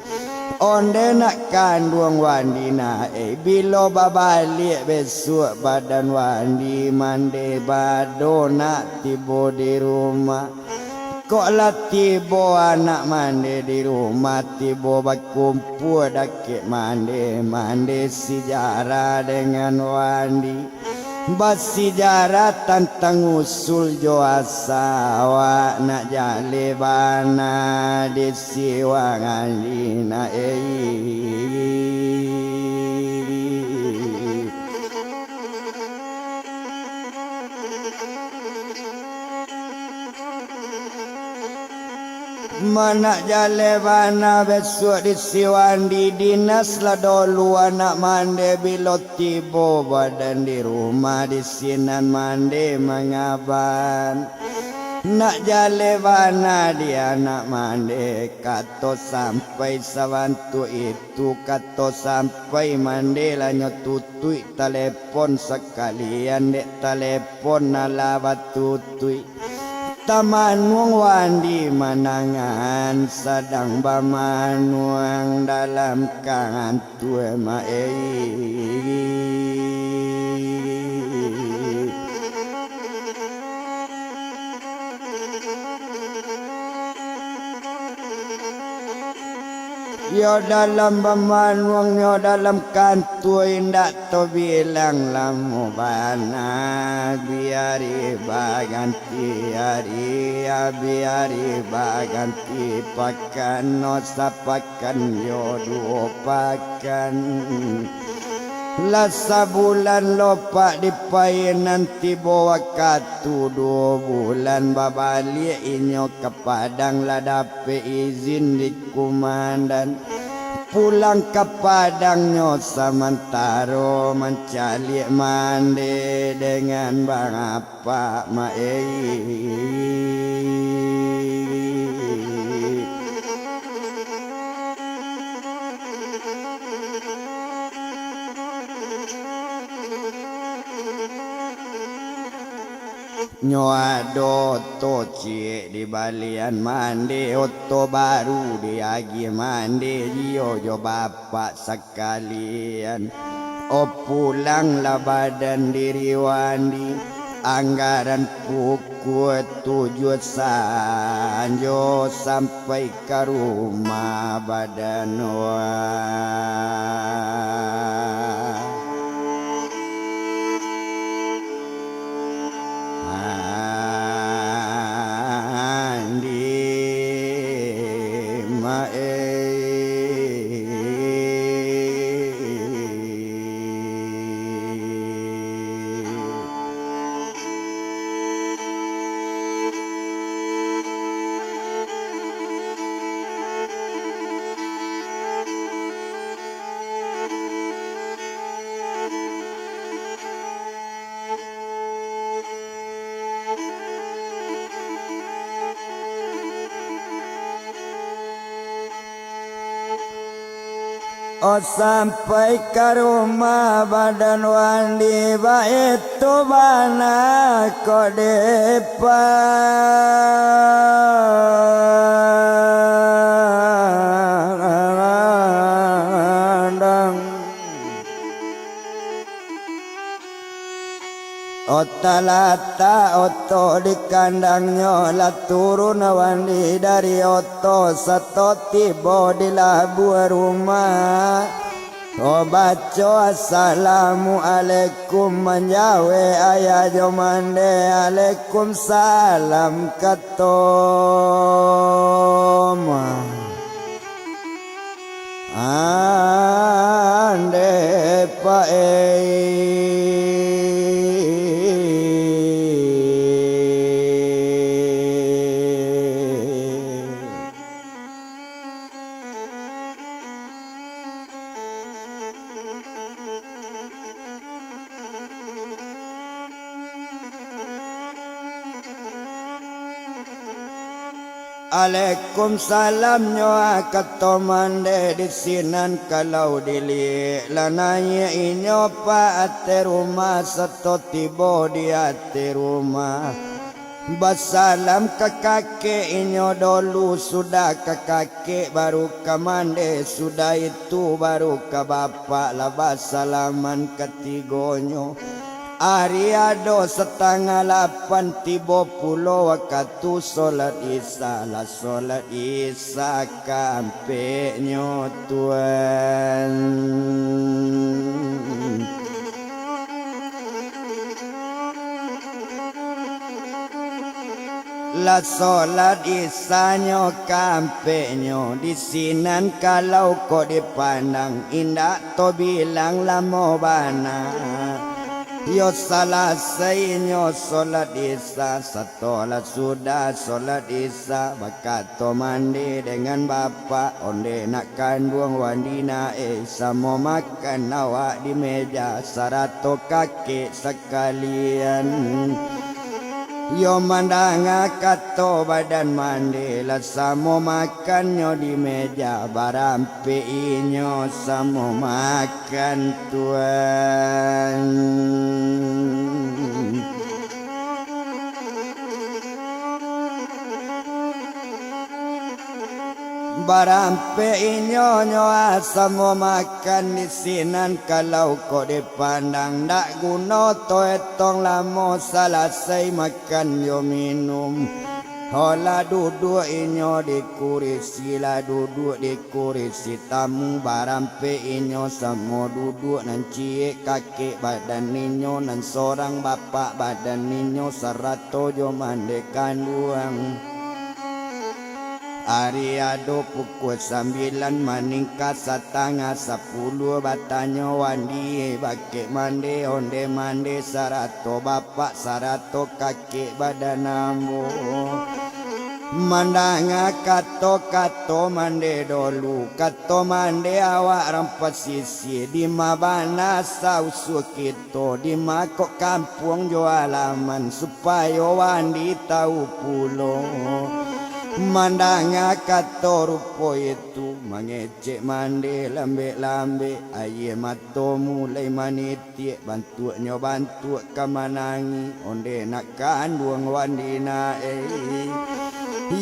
[SPEAKER 2] onde nak kandung wandina bilo babalik besok badan wandi mande bado nak tibo di rumah kok lah tibo anak mande di rumah tibo berkumpul dakik mande sejarah dengan wandi bersejarah tentang usul joasa awak nak jale bana di siwangan lina mana jale bana besok di siwan di dinas lah dulu anak mande bilo tibo badan di rumah di sinan mande mengaban nak jale bana di anak mande kato sampai sawantu itu kato sampai mande lah nyotutui telepon sekalian dek telepon nalabat tutui Tamanung wandi manangan sedang bamanuang dalam kangan tua Yo dalam bamanwang yo dalam kantu indak to bilang lamu bana biari baganti hari biari baganti pakan no sapakan yo duo pakan Lasa bulan lopak dipain nanti bawa katu 2 bulan babalik inyo ke Padang lah dapat izin di kumandan pulang ke Padangnya samantaro mencalik mandi dengan bang apa Nyoado to cie di balian mandi oto baru di agi mandi yo bapak sekalian o pulanglah badan diri wandi anggaran pukul 7 sanjo sampai ke rumah badan Oh sampai ke rumah badan wandi baik tu bana ko depan Otalata oto di kandangnya lah turun wandi dari oto satu tiba di labu rumah Oh baca assalamualaikum menjawe ayah jomande alaikum salam katom ande pae Waalaikumsalam nyoa katomande di sinan kalau dili lananya inyo pa ate rumah seto tibo di ate rumah Basalam ke kakek inyo dulu sudah ke kakek baru ke mande sudah itu baru ke bapak lah basalaman ketigonyo Ariado 7:30 tiba pulau waktu solat isya lah solat isya kampenya Tuhan La solat isanya kampenya di sinan kalau kau dipandang indah to bilang lama bana Yo salah sainyo solat isya Satolah sudah solat isya Bakato mandi dengan bapak Onde nak kandung wandina Samo makan awak di meja Sarato kakek sekalian Yo mandang kato badan mandi lah samo makannya di meja barampe inyo samo makan Tuhan Barampe inyo nyoa samo makan di sinan kalau kau dipandang dak guna to etong lamo salasai makan yo minum Hola duduk inyo di kursi la duduk di kursi tamu barampe inyo semua duduk nan cie kakek badan inyo nan seorang bapak badan inyo serato jo mandekan duang. Hari ado pukul 9 meningkat setengah 10 batanya wandi bakek mande onde mande sarato bapak sarato kakek badan ambo. Mandanga kato mande dolu kato mande awak rampas sisi di mabana sausu kito di makok kampung jo alaman supaya wandi tahu pulo. Mandanga kato rupo itu mengecek mande lambe aye mato mulai maniti bantunya bantu kamanangi onde nak kanduang wandina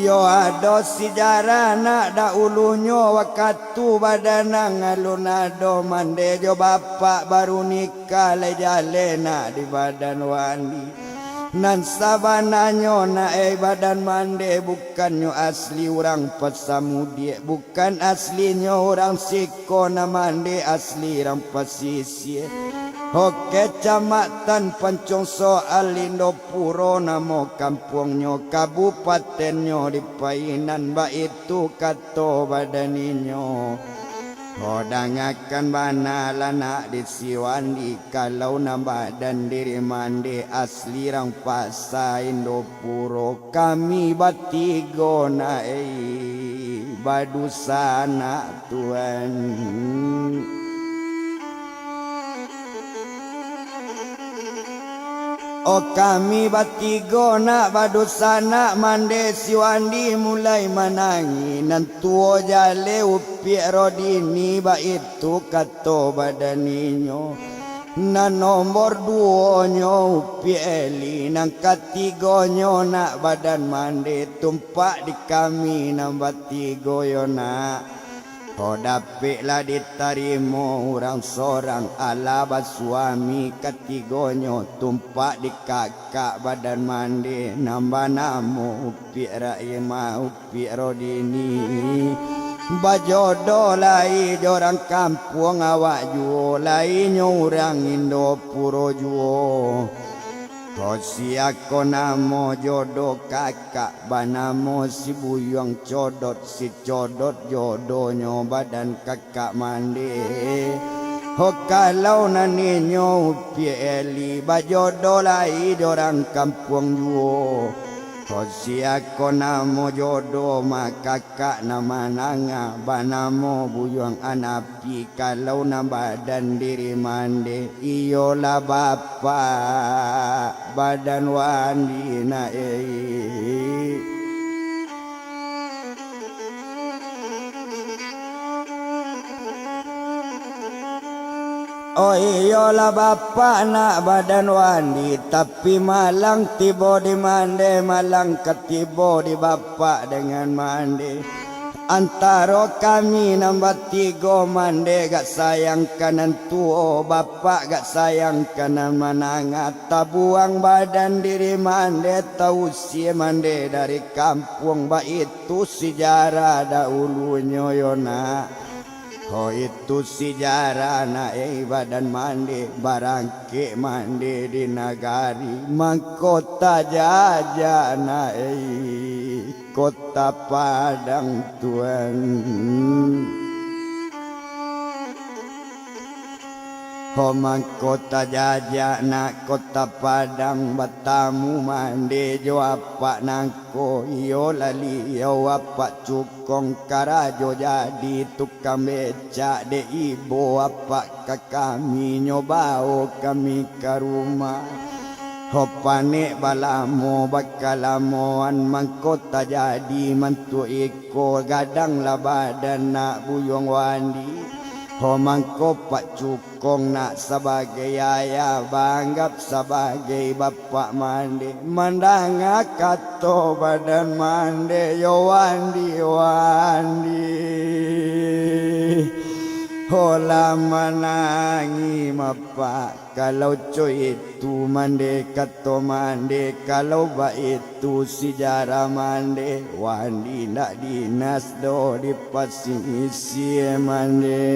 [SPEAKER 2] Yo ado sejarah nak da ulunyo wakatu badanang alun ado mande jo bapak baru nikah le jale nak di badan wandi. Nan sabananyo na badan mande bukannya asli orang Pasamudie bukan aslinya orang Siko na mande asli orang Pasisir. Oke kecamatan Pancong soal Indopuro namo kampungnya kabupatennya di Painan ba itu kato badaninyo. Kodangakan bana lana di siwandi kalau nama dan diri mande asli rang pasa Indopuro kami batigo na badusana Tuhan. Oh kami batigo nak badusana mande siwandi mulai manangi nantuo jale upi rodini ba itu kato badaninyo na nomor duonyo upi eli nang katigonyo nak badan mande tumpak di kami nang batigo yo nak. Oh dapik lah ditarimo orang seorang alaba suami ketigonyo tumpak di kakak badan mandi nambah namo upi raima upi rodini bajodo lai jorang kampung awak juo lai orang Indopuro juo. Kosi ako namo jodoh kakak banamo si buyong codot si codot jodohnya badan kakak mandi. Ho kalau naninyo pieli bajodoh lai dorang kampung juo. Kosi ako namo jodoh makakak nama nanga banamo buyong anapi kalau na badan diri mande iyolah bapak badan wandi na Oh iyalah bapak nak badan wandi tapi malang tiba di mande malang ketiba di bapak dengan mande. Antara kami nambah tiga mande gak sayang kanan tuo bapak gak sayang kanan manangat tabuang badan diri mande tahu si mande dari kampung ba itu sejarah dahulunya yona. Oh itu sejarah na badan mande barangke mande di nagari mangkota jajah na kota Padang Tuhan. Homang kota jajak nak kota Padang batamu mande jo apa nangko iyo lali yo apa cukong karajo jadi tukang becak de ibu apa kakami nyobao kami ke rumah. Hopane balamo bakalamoan mangkota jadi mantu iko gadang lah badan nak buyong wandi. Homangko pak cukong nak sebagai ayah banggap sebagai bapak mandi mandanga kato badan mandi yo wandi wandi. Hola manangi mapa kalau coy itu mande kato mande kalau ba itu sejarah mande wandi nak dinas do di pasisi mande.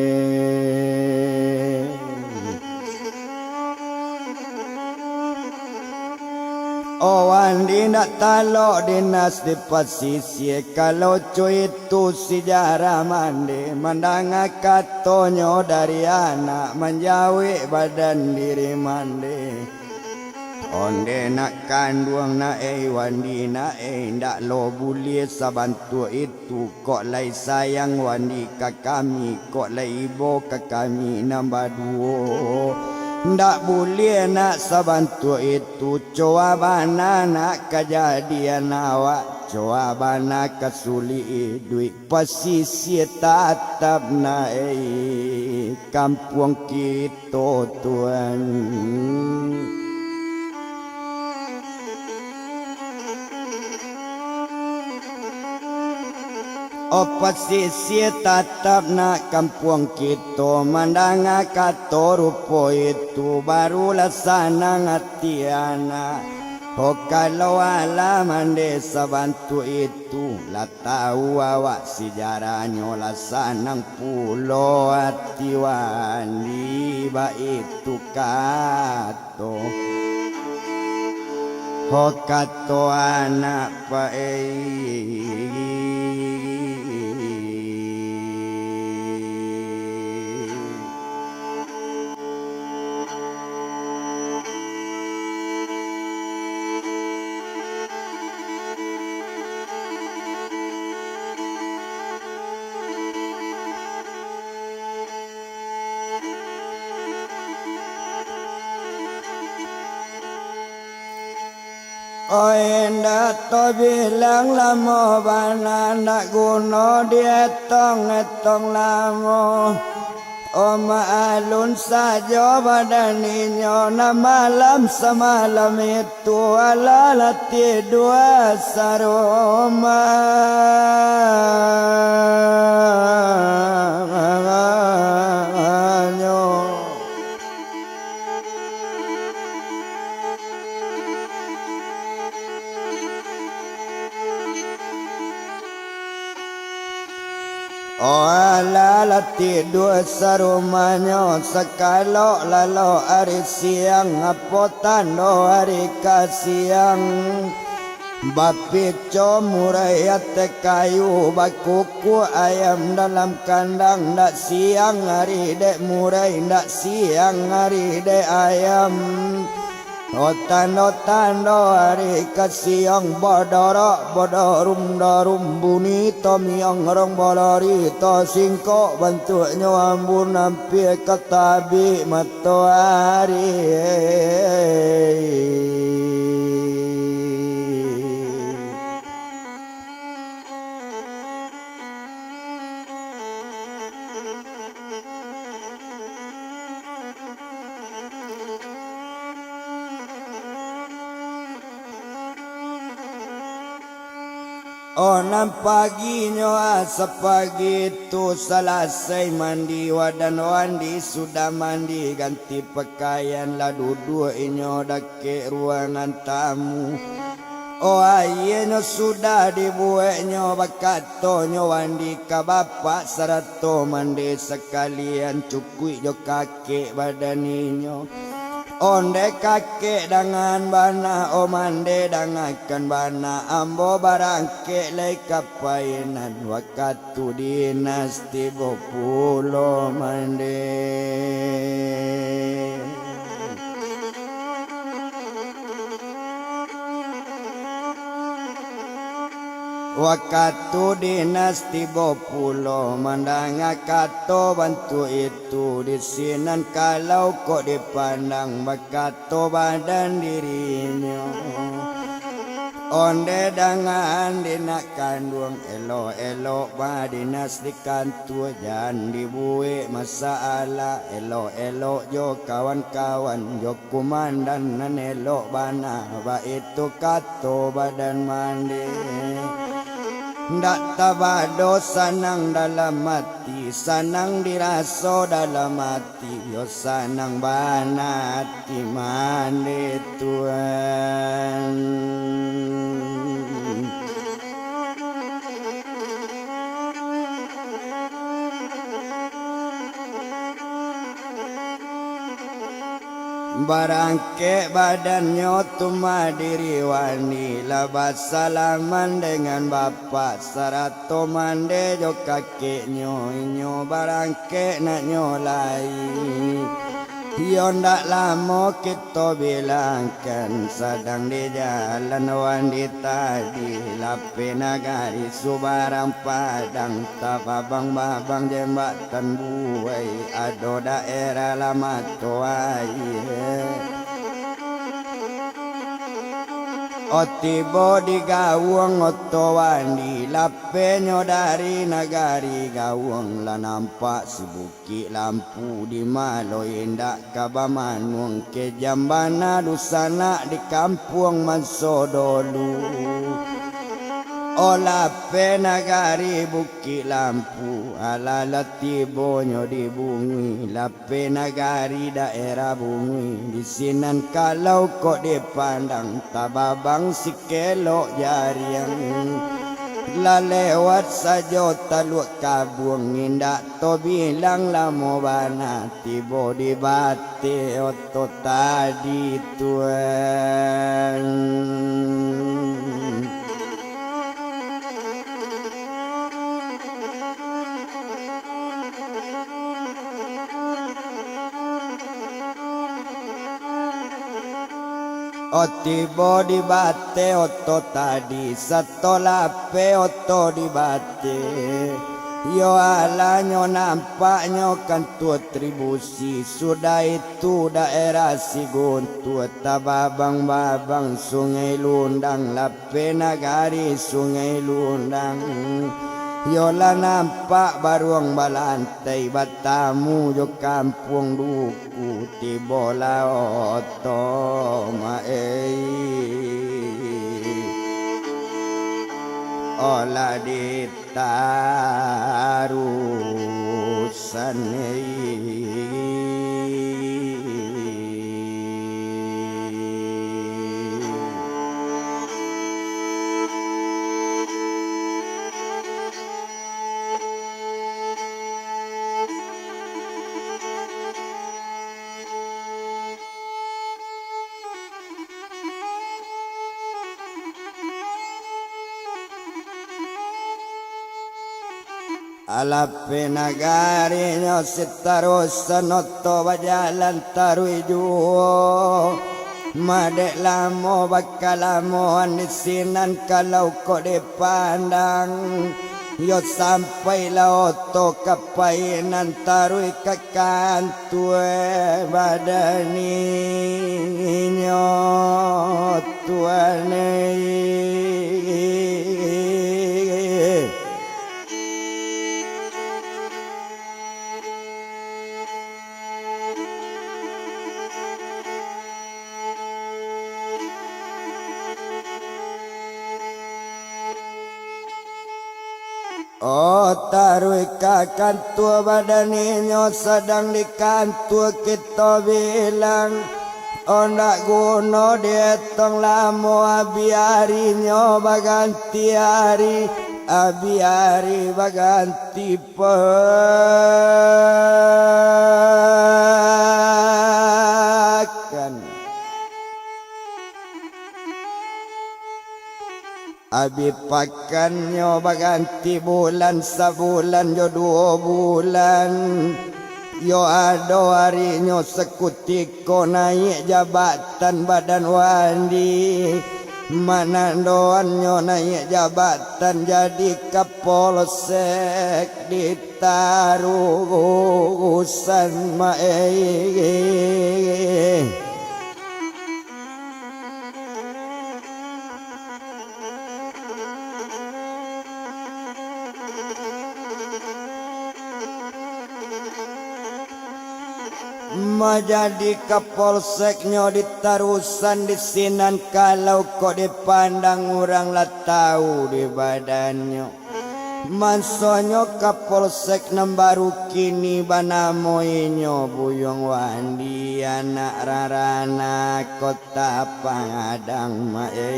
[SPEAKER 2] Oh wandi nak talo dinas di pasisi kalau cuy itu sejarah mande mandanga katonyo dari anak menjawi badan diri mande onde nak kanduang na wandi na ndak lo buli sabantu itu kok lai sayang wandi kakami kok lai ibo kakami nambah duo. Ndak boleh nak sabantu itu cobana nak kejadian awak cobana kesuli duit posisi tatap naik kampung kita tuan. Oposisi tatap nak kampung kita mandang kato rupo itu barulah sanang hati anak. Oh kalau alaman desa bantu itu lah tahu awak sejarahnya lah sanang pulau hati wani ba itu kato. Oh kato anak pa oh endak to bilang lama bana nak guna dia etong lama. Oh maalun saja badaninya na malam semalam itu ala lati dua saroma. Oh ala lati dua sarumanya sekalo lalo hari siang apotan do hari kasiang bapi murai ate kayu bakuku ayam dalam kandang ndak siang hari dek murai ndak siang hari dek ayam. Otan do hari kasiang bodorum bunyi tomyong rong bolori to singkok bentuknya ambun nampi katabi mato hari. Oh nam paginya sepagi itu selesai mandi wadan wandi sudah mandi ganti pakaian lah duduk inyo dake ruangan tamu. Oh ayahnya sudah dibuatnya bakatonyo wandi ka bapak serato mandi sekalian cukui jo kakek badaninyo. Onde kakek dengan bana omande dangakan bana ambo barangke lei kapainan wakatu dinas tibo pulo mande. Wakatu dinas tibo pulo mandanga kato bantu itu di sinan kalau kok dipandang bakato badan dirinya. Onde dengan dinak kandung elo dinas di kantu jan dibuik masalah elo jo kawan-kawan jo kumandan nan elo bana ba itu kato badan mandi. Ndak tabado sanang dalam mati mati sanang diraso dalam hati yo sanang banati mane Tuhan. Barangke badannya tumadiri wani labas salaman dengan bapak sarato mande jo kakeknya inyo barangke nak nyolai. Yo ndak lama kita bilangkan sedang di jalan wanita di lape nagari subarang padang tababang-babang jembatan buai ado daerah lama tuai. Otibo di gawang otowandi lapenyo dari nagari gawang la nampak si bukit lampu di malo indak kabamanung ke jambana dusana di kampung Mansodolu. Ola pe nagari bukit lampu ala latibonyo di bumi lape nagari daerah bumi di sinan kalau kok dipandang tababang si kelok jariang la lewat sajo taluk kabung indak to bilang lamo bana tibo di bate oto tadi Tuhan. Otibo di bate oto tadi satu lape oto di bate. Yo alanyo nampaknya kan tu tribusi sudah itu daerah Siguntu tababang-babang sungai Lundang lape nagari sungai Lundang. Yola nampak baruang balantai batamu jo kampung duku tibola oto ola ditarusan Alape nagari nyo sitarusan oto bajalan tarui juo. Madek lamo bakal lamoan di sinan kalau kok dipandang. Yo sampai la oto kapainan tarui kakantue badani nyo tuane. Oh tarui kakan tua badaninyo sedang di kantor kita bilang ondak guno dietong lamo abiarinyo baganti hari abiari baganti pekan. Abi pakan nyo baganti bulan sabulan yo 2 bulan. Yo ado hari nyo sekutiko naik jabatan badan wandi. Mana doan nyo naik jabatan jadi kapolsek ditarusan mae. Jadi kapolseknya ditarusan di sinan kalau kok dipandang orang lah tahu di badannya. Mansonyo Kapolsek Nembaru kini banamo inyo Buyong Wandi anak rarana kota Pangadang Mae.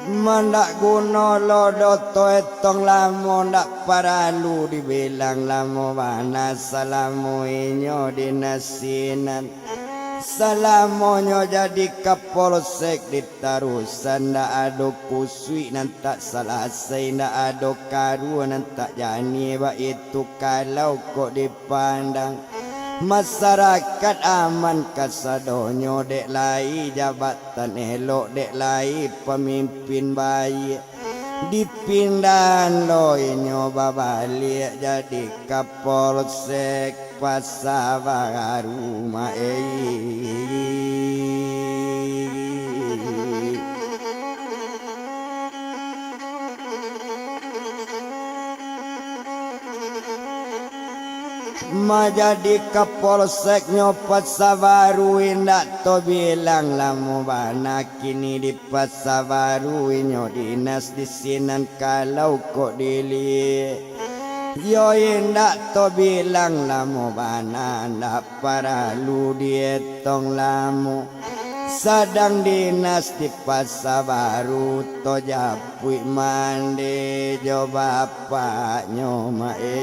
[SPEAKER 2] Mandak guna lodoto etong lamo ndak paralu dibilang lamo bana salamu inyo dinasinan salamonyo jadi kapolsek ditarusan ndak ado kusui nan tak selesai ndak ado karu nan tak jani ba itu kalau kok dipandang masyarakat aman kasadonyo dek lai jabatan elok dek lai pemimpin baik dipindahan lo inyo babalik jadi kapolsek Pasar Baru Mae. Jadi kapolsek nyopat Sabaru indak to bilang lamu bana kini di Pasabaru inyo dinas di sinan kalau kok dili yo indak to bilang lamu bana ndak paralu dietong lamu sadang dinas di Pasabaru to japui mande jo bapak Mae.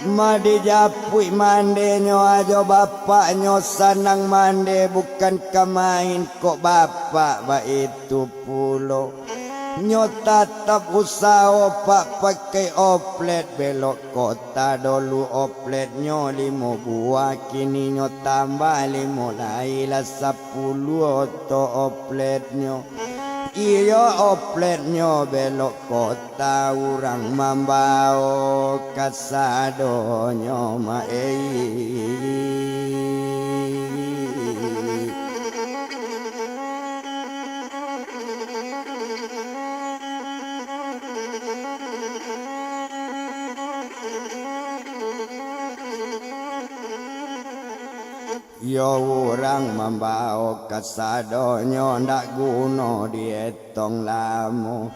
[SPEAKER 2] Madi japui mande nyo ajo bapak nyo sanang mande bukan kemain kok bapak ba itu pulo nyo tatap usaha pak pakai oplet belok kota dulu oplet nyo 5 buah kini nyo tambah 5 lailah 10 to oplet nyo. Iyo opletnya belok kota urang mambao kasadonyo Mae. Yo urang mambao kasadonyo ndak guno dietong lamu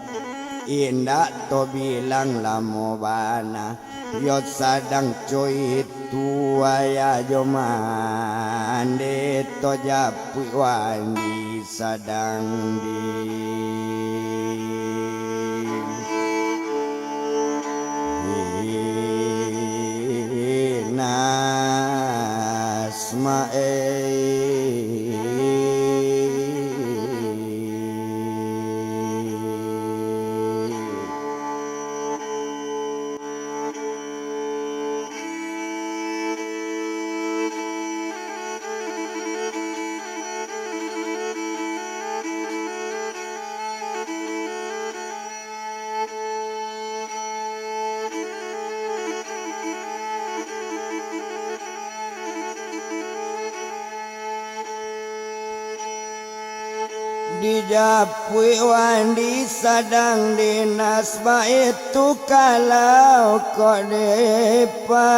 [SPEAKER 2] indak to bilang lamu bana yo sadang cuy itu aya jo mande to japui wandi sadang di Mae. Dijapui wandi sadang dinas ba itu kalau kok dipandang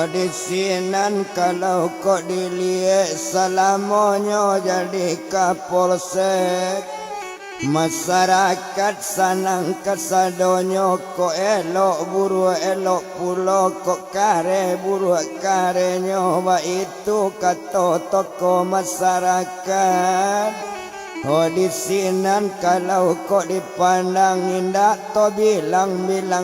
[SPEAKER 2] di sinan kalau kok dilihat salamonyo jadi kapolsek masyarakat sanang kasadonyo kok elok buru elok pulo kok kare buru karenyo ba itu kato toko masyarakat di sinan kalau kok dipandang indak to bilang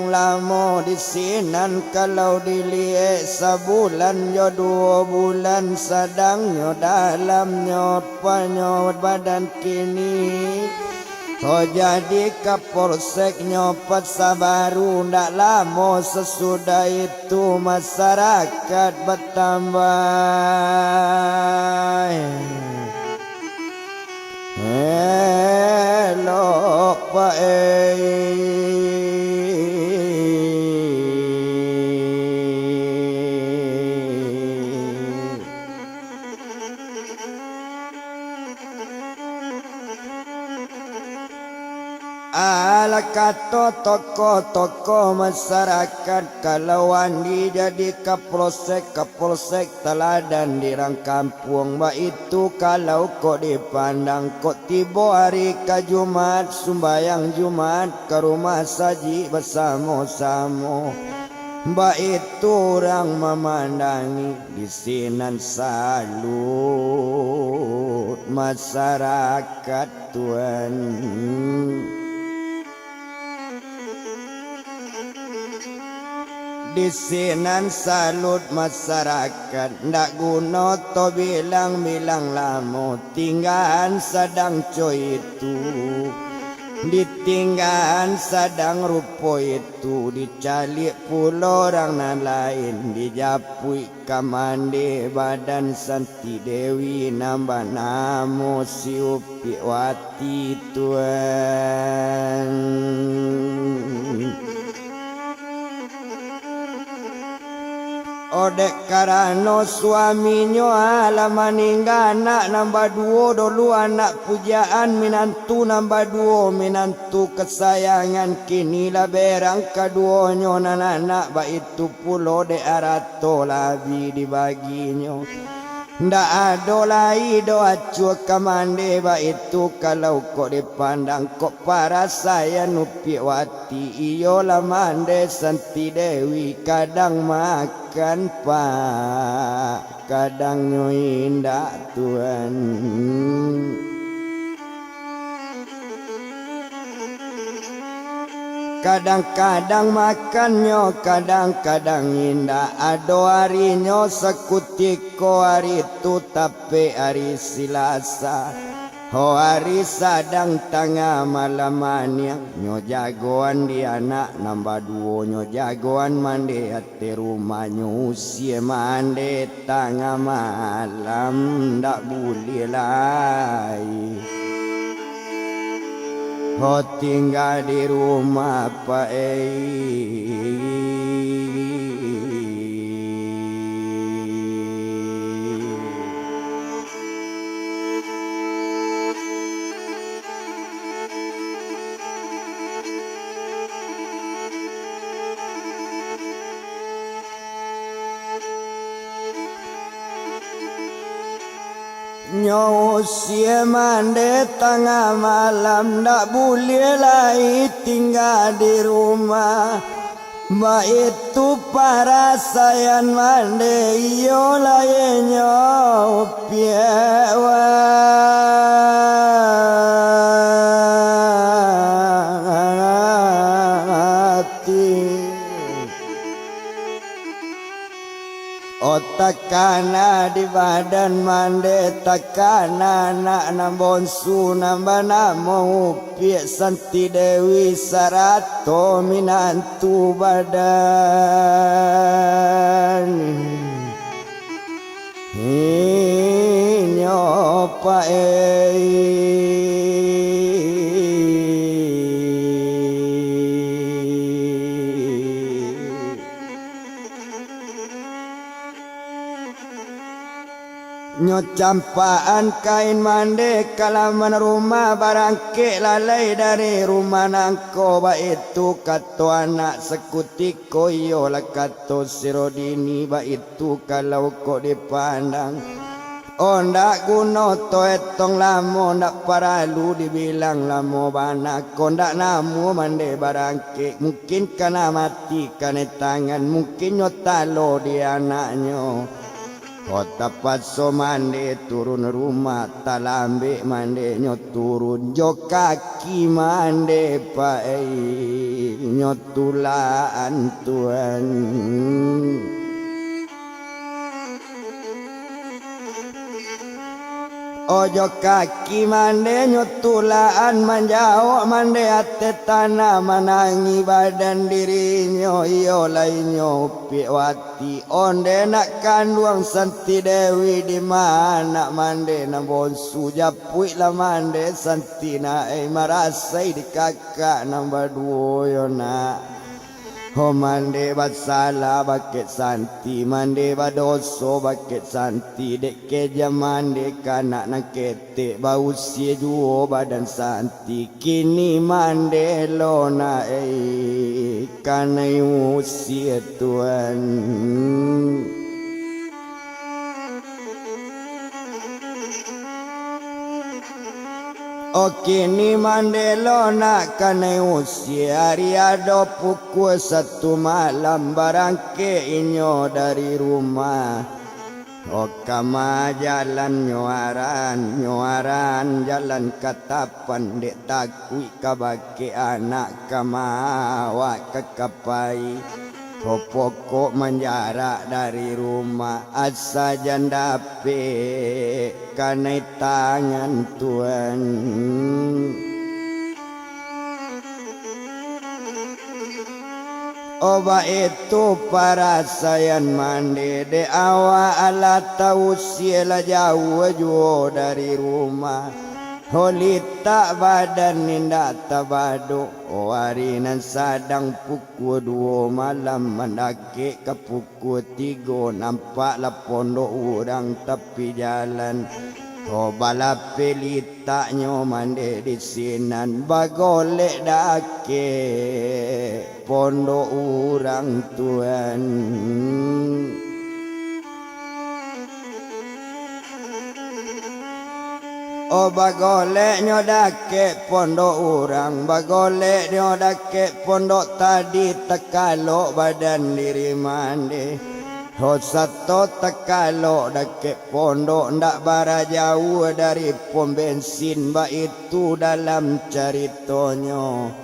[SPEAKER 2] lamo di sinan kalau dilihat sebulan yo 2 bulan sadangnya dalamnya panyo badan kini jadi kapolsek nyopat Sabaru ndak lama sesudah itu masyarakat bertambah. Lo Ala kato tokoh-tokoh masyarakat kalauan jadi kapolsek teladan dirang kampung ba itu kalau kok dipandang kok tibo hari ka Jumat sumbayang Jumat ke rumah saji bersama-sama ba itu orang memandangi di sinan salut masyarakat Tuhan. Di sinan salut masyarakat ndak guna to bilang-bilang lamo tinggalan sedang coy itu ditinggalan sedang rupo itu dicalik pulau orang nan lain dijapui kamande badan Santi Dewi nambah namo si Upi Wati Tuan. Odek karano suaminyo ala meninggal anak nambah 2 dulu anak pujaan minantu nambah 2 minantu kesayangan kini lah berang keduonyo anak ba itu pulo de arato labi dibaginyo. Ndak ada lai doa cua kamande ba itu kalau kok dipandang kok para saya Nupi Wati iyo lah mande Santi Dewi kadang makan pak kadang nyoindak Tuhan. Kadang-kadang makannya, kadang-kadang indah. Ado harinya sekutiko hari itu tapi hari Selasa. Ho hari sadang tengah malamannya. Nyo jagoan di anak nambah 2 nyo jagoan mande hati rumahnya usia mande tengah malam ndak boleh lai. Ho tinggal di rumah Pak Nyo usia mande tengah malam ndak boleh lai tinggal di rumah. Ba itu para sayan mande iyo lainnya piewa. Takana di badan mande takana nak nambonsu nambah namo Upi Santi Dewi sarato minantu badan inyo Pak Nyo campaan kain mande kalaman rumah barangke lalai dari rumah nangko ba itu kato anak sekutiko iyo lah kato sirodini ba itu kalau kok dipandang. Oh ndak guna to etong lamo ndak paralu dibilang lamo bana kondak namu mande barangke mungkin kana mati kane tangan mungkin nyotalo di anaknya. Kota paso mande turun rumah talambe mande nyo turun jo kaki mande Pak nyo tulaan Tuhan. Ojo kaki mande nyutulaan manjao mande ate tanah manangi badan dirinya iyo lainyo piwati onde nak kanduang santi dewi di mana mande na bonsu japui la mande santi na marasai di kakak namba duo yo na. Ho mande basala baket santi mande badoso baket santi dek keja mande kanak nak kete bau usia juo badan santi kini mande lona kana usia tuan. Oke ni mandelo nak kena usia riado pukul 1 malam barangke inyo dari rumah. Okama jalan nyuaran jalan katapan dek takui kabake anak kamawa kekapai. Pokok menjarak dari rumah asa jandape kanai tangan Tuhan. Oba itu para sayan mandi de awa ala tahu siela jauh jauh dari rumah. Holita badan ninda tabado warinan sadang pukul 2 malam mendaki ke pukul 3 nampaklah pondok urang tepi jalan. Bala pelita nyo mande di sinan bagolek dake pondok urang Tuhan. Bagolek nyo dake pondok urang bagolek nyo dake pondok tadi tekalo badan diri mande. Sato tekalo dake pondok ndak bara jauh dari pom bensin ba itu dalam ceritonyo.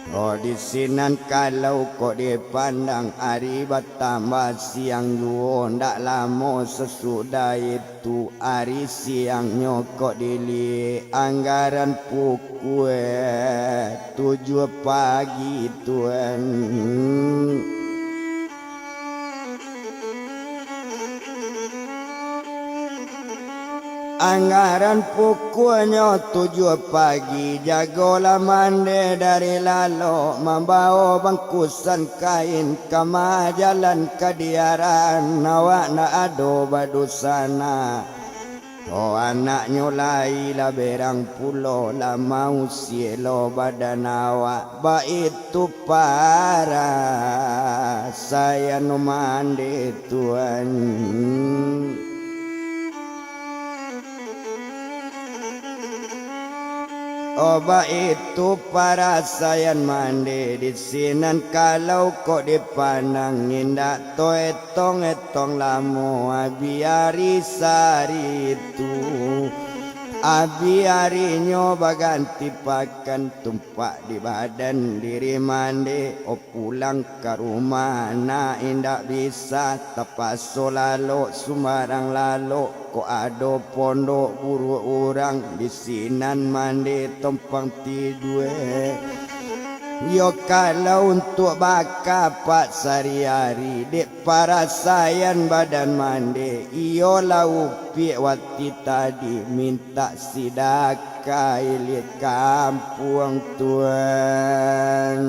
[SPEAKER 2] Di sinan kalau kok dipandang hari bertambah siang juo ndak lama sesudah itu hari siangnya kok dili anggaran pukul 7 pagi Tuhan. Anggaran pukulnya 7 pagi jagolah mande dari lalu membawa bangkusan kain kama jalan kadiaran awak nak ado badusana. Anak nyulai lah berang pulau lah mau sielo badan awak ba itu para saya no mande Tuhan. Oba itu para sayan mandi di sinan kalau kok dipandang indak to etong lamu abiari sari itu abiari nyoba ganti pakan tumpak di badan diri mandi pulang ke rumah na indak bisa tapaso lalu sumarang lalu ko ado pondok buru orang di sinan mandi tompang tidur. Yo kalau untuk baka pak sehari-hari dek para sayan badan mandi iyo lau pi wati tadi minta sidaka ilit kampung Tuhan.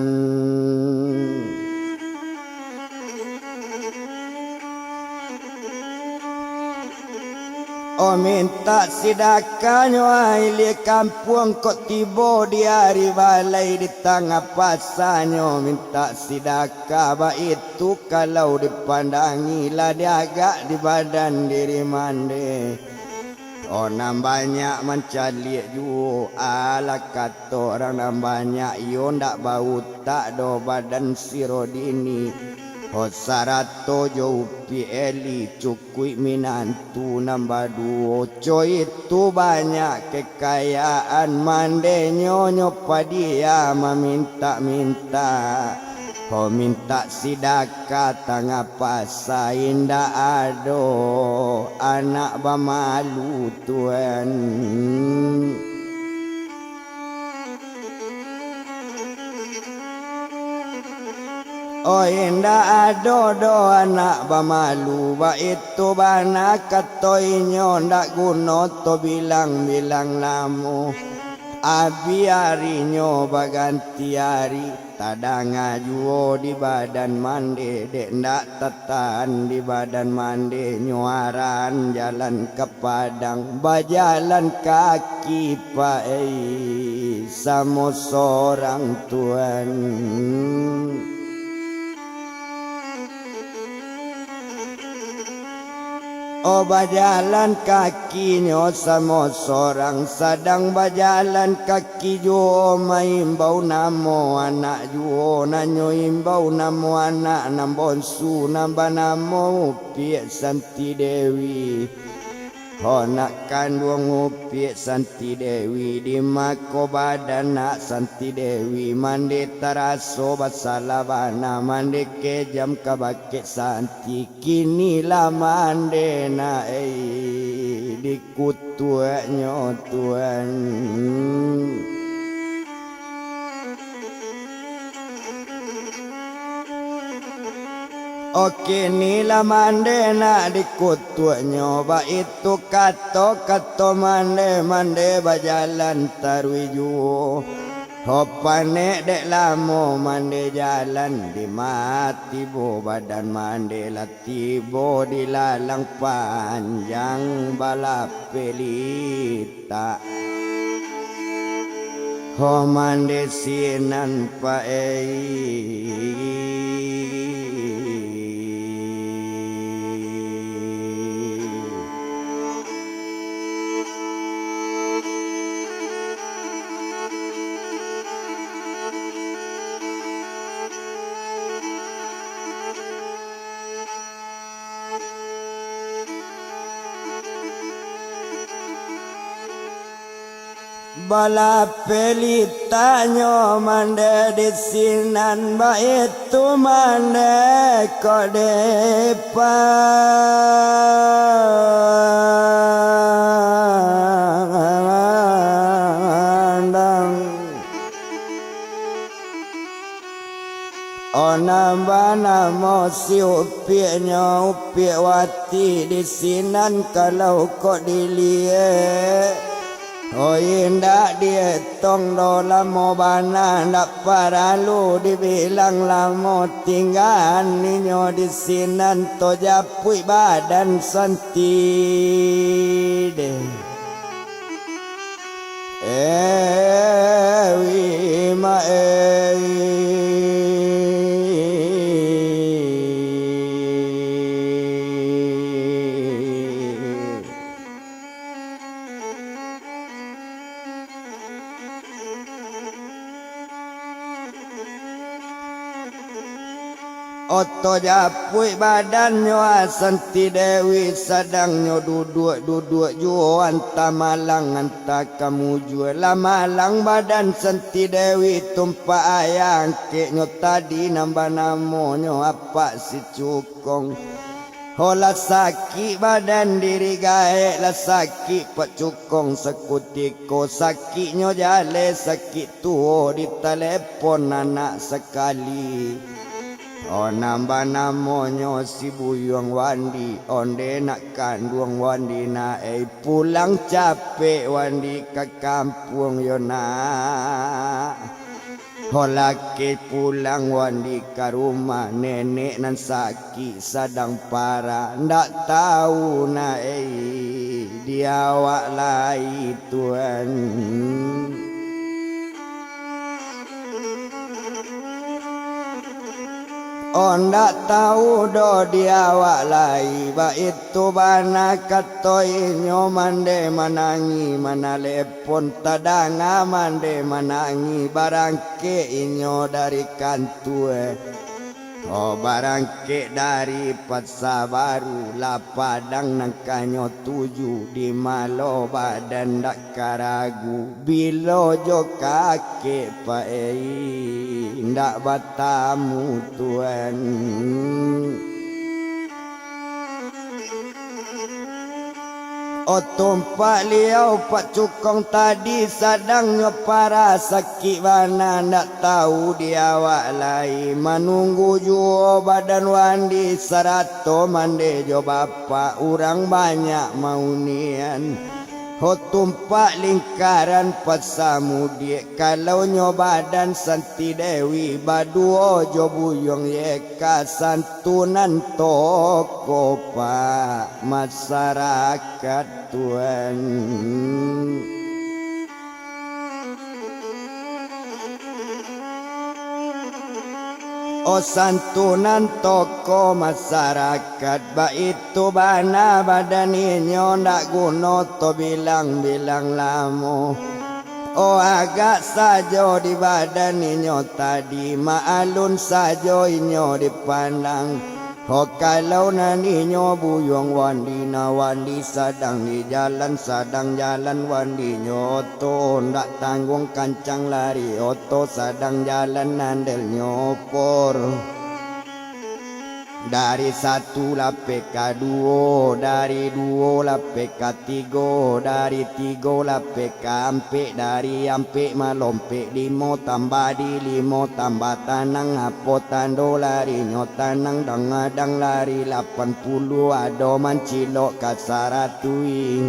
[SPEAKER 2] Minta sidakanyo ahli kampung kok tiba di hari balai di tengah pasanyo minta sidaka ba itu kalau dipandangi lah dia agak di badan diri mande. Nambahnya mencalik ju ala kata orang nambahnya iyo ndak bau tak do badan sirodini. Sarato jauh eli cukui minantu nambah 2 coy itu banyak kekayaan mande nyonyo padia meminta-minta Ho minta sidaka tangapa sainda ado anak bamalu tuan. Oh inda ado do anak bamalu ba itu bana katoinyo ndak guno to bilang-bilang lamu. Abi harinya baganti hari tadang ajuo di badan mande dek ndak tetan di badan mande nyuaran jalan ke padang bajalan kaki pae sama seorang tuan. Oh bajalan kakinya sama seorang sadang bajalan kaki jo maimbau namo anak jo nanyo imbau namo anak nambonsu namba namo Piek Santi Dewi. Ho nak kandung Piek Santi Dewi di mako badan nak Santi Dewi mandi taraso basalabana mandi kejam kabake Santi kini lah mandi na di kutuanya tuan. Oke nila mande nak dikutuanya ba itu kato mande bajalan tarwiju. Hopane dek lamo mande jalan di mati bo badan mande latibo di lalang panjang balap pelita. Ho mande sinan pae. Bala pelitanya mande di sinan ba itu mande kode pandang. Onamba namo si upinya upi wati di sinan kalau kok dilihat. Oh indah dihitung do lamo bana ndak paralu dibilang lamo tinggal ninyo di sinan to japui badan Santi de. Wima Oto japui badannya Santi Dewi sadangnya duduk juo anta malang anta kamu juo la malang badan Santi Dewi tumpa ayang keknya tadi nambah namonyo apa si cukong. Hola sakit badan diri gae la sakit pak cukong sekutiko sakitnya jale sakit tuo di telepon anak sekali. Oh nambah namonyo si Buyong Wandi onde nak kandung Wandi nae pulang capek Wandi ke kampung yona. Holake pulang Wandi ke rumah nenek nan sakit sadang parah ndak tahu nae dia awak lai tuan. Oh ndak tahu do dia awak lai ba itu bana katoinyo mande manangi mana lepon tadanga mande manangi barangke inyo dari kantue. Oh barangke dari Patsa Baru Lapadang nangkanyo tuju di malo badan dak karagu bilo jo kake paei ndak batamu tuan. O tumpak liau pak cukong tadi sadangnya para sakit mana nak tahu dia awak lai menunggu juo badan wandi sarato mande jo bapak urang banyak maunian. Ho tumpak lingkaran pasamudi kalau nyobadan santi dewi baduo jo buyong yeka santunan toko pak masyarakat tuan. O santunan toko masyarakat baitu bana badaninyo ndak guno to bilang-bilang lamo. O agak sajo di badaninyo tadi maalun sajo inyo dipandang. O kalau naninyo buyong wandi na wandi sadang di jalan sadang jalan wandi nyoto ndak tanggung kancang lari oto sadang jalan nandel nyopor. Dari satu lape ka duo, dari duo lape ka tigo, dari tigo lape ka ampe, dari ampe malompe limo tambah di limo tambah tanang apo tando lari nyotanang dangadang lari 80 ado mancilok kasaratui.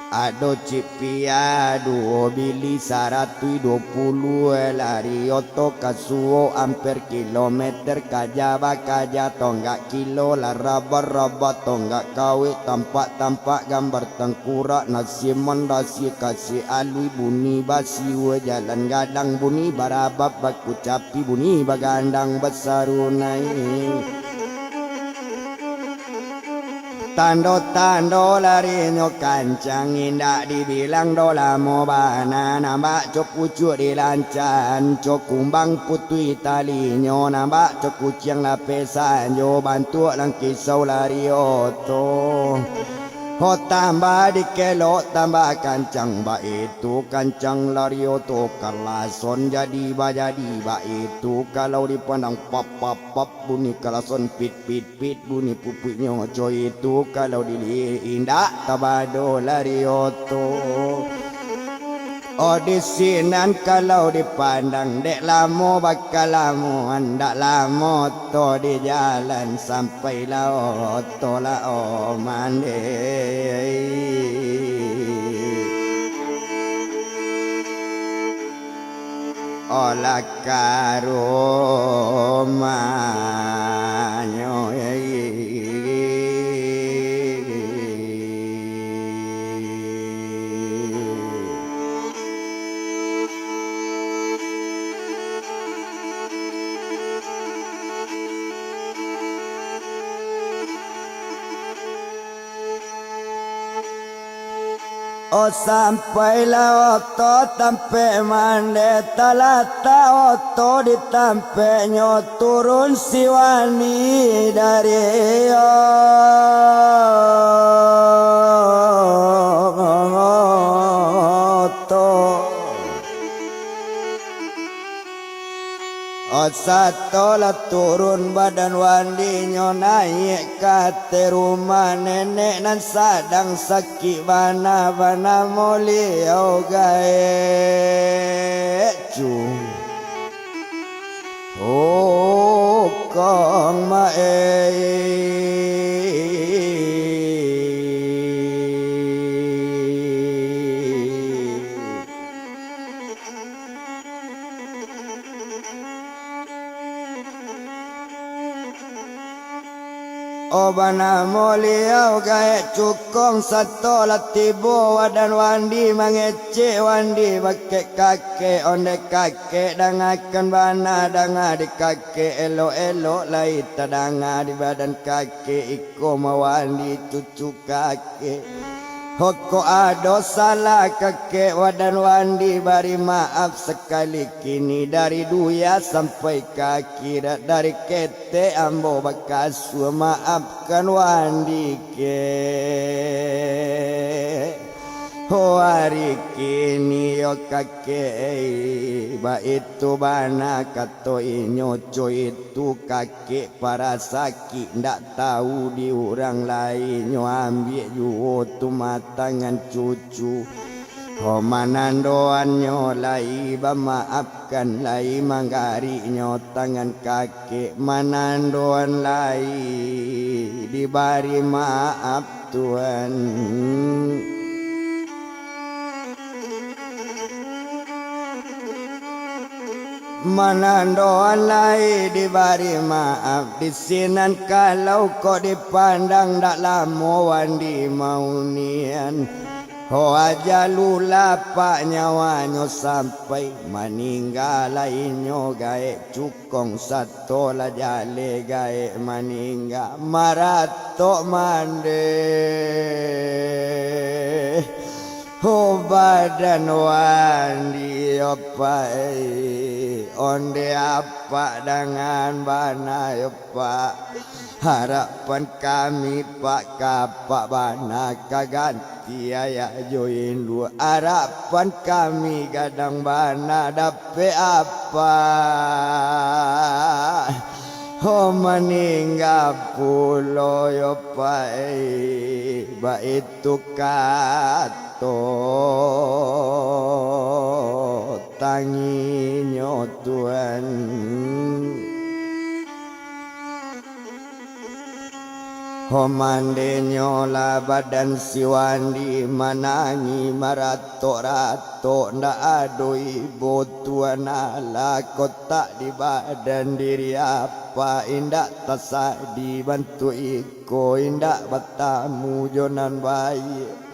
[SPEAKER 2] Ado cipia duo bili 120 lari oto kasuo amper kilometer kajaba kaja tonggak kilo la raba tonggak kawe tampak gambar tengkurak nasi mandasi kasih alui buni basi jalan gadang buni barabab baku capi buni bagandang besarunai. Tando-tando lari nyo kancang indak dibilang dola mo bana nambak cok pucuk dilancan cok kumbang putui tali nyo nambak cok kuciang lapesan yo bantu lang kisau lari oto. Ho tambah dikelok tambah kancang ba itu kancang lari oto kalason jadi ba itu kalau dipandang pap bunyi kalason pit bunyi pupuknya coy itu kalau dilihat indah tabado lari oto. Oh di sinan kalau dipandang dek lamo bakal lamo andak lamo to di jalan sampai lao to lao mande. Olah karomanyo O sampailah oto tampe mande talata oto ditampe nyo turun siwani dari oto. O satu lah turun badan wandi nyo naik kate rumah nenek nan sadang sakit bana moliau gae cung. Oh kong Obana moliau gae cukong satu latibo wadan wandi mangece wandi bake kake onde kake dangakan bana danga di kake elo lai tadanga di badan kake iko mawandi cucu kake. Hoko ado salah kakek wadan wandi bari maaf sekali kini dari duya sampai kaki dari kete ambo bakas maafkan wandi ke hari kini yo kakek ba itu bana kato inyoco itu kakek para sakit ndak tahu di orang lain nyo ambil juo tu matangan cucu manandoan nyo lai ba maafkan lai manggari nyo tangan kakek manandoan lai dibari maaf Tuhan manandoan lai dibari maaf disinan kalau kau dipandang dak lamo wandi maunian ho aja lula pak nyawanyo sampai meninggal lainyo gae cukong satu la jale gae meninggal marato mande ho badan wandi opai onde apa dengan bana pak harapan kami pak kapak bana kaganti ayah join lu harapan kami gadang bana dape apa ho meninggal pulo yo pai ba itu kato tanginyo Tuhan Homande nyola badan siwandi manangi marato-rato ndak ado ibu Tuhan ala kotak di badan diri apa indak tasadi bantu iko indak batamu jonan bayi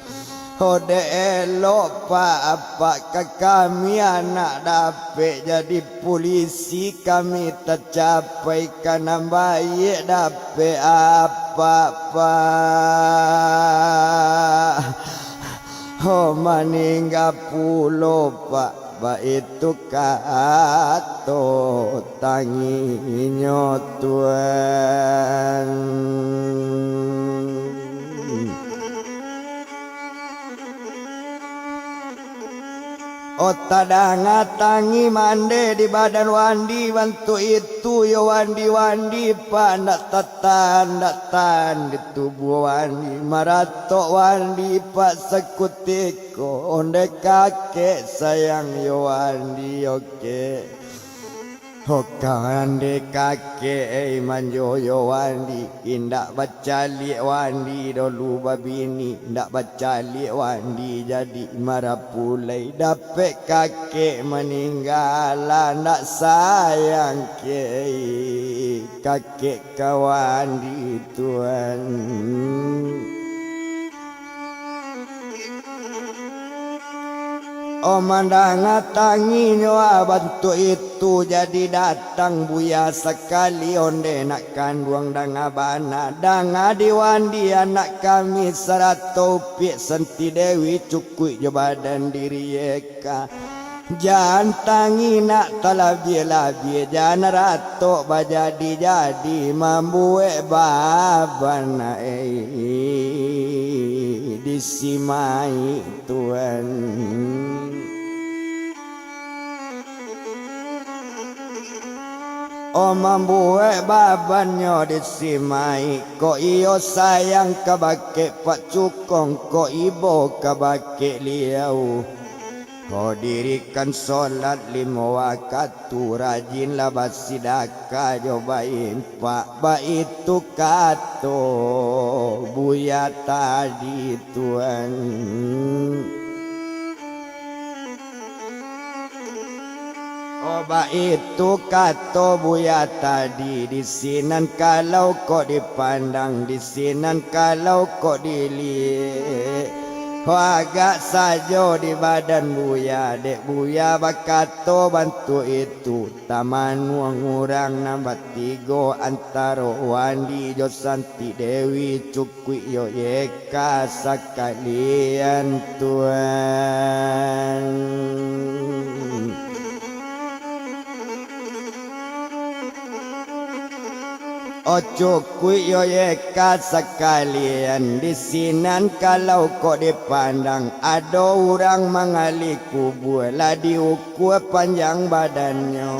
[SPEAKER 2] Ode elok pak apa kami anak dapat jadi polisi kami tercapai karena baik dapat apa-apa oh meninggal pulau pak baik itu kato tanginyo Tuhan Otada ngatangi mande di badan wandi bantu itu yo wandi pak ndak tatan di tubuh wandi marato wandi pak sekutiko onde kakek sayang yo wandi oke Hokande kakek manjoyo wandi indak baca liek wandi dulu babini indak baca liek wandi jadi marapulai dapat kakek meninggal ndak sayang kakek kawan di Tuhan Omandang tangi nyoa bantu itu jadi datang buya sekali onde nak kanduang danga bana danga diwandi anak kami saratopik senti dewi cukui je badan diri eka jangan tangi nak talabie jangan rato bajadi mambuek babana disimai Tuhan mambuek babanyo disimai ko iyo sayang kabake pak cukong ko ibo kabake liau Kau dirikan solat 5 wakat tu rajin labas sidaka jobain pak ba itu kato buya tadi Tuhan Oba itu kato buya tadi di sinan kalau kau dipandang di sinan kalau kau dilihat agak saja di badan buya dek buya bakato bantu itu taman ngurang nambah tigo antara Wandi jo Santi Dewi Cukwi yo Yeka sekalian Tuhan. Ojo kui yo Yeka sekalian di sinan kalau kok dipandang ada orang mengali kubur lah diukur panjang badannya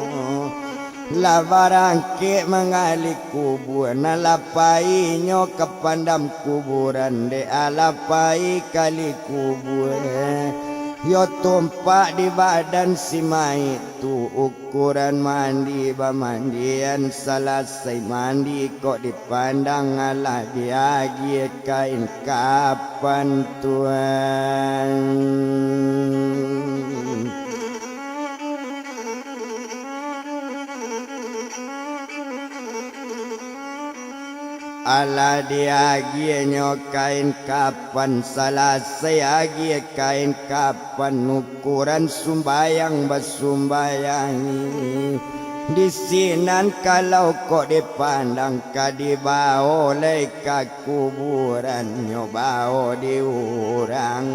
[SPEAKER 2] lah barangke mengali kubur na lapai nyo kepandam kuburan de alapai kali kubur yo tumpak di badan si mayit tu ukuran mandi bamandian selesai mandi kok dipandang ala diagi kain kapan Tuhan. Ala diagi kain kapan selesai agi kain kapan ukuran sumbayang basumbayangi di sinan kalau kok dipandang ka dibawa oleh ka kuburan nyobawa diurang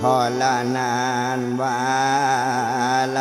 [SPEAKER 2] holanan balasamo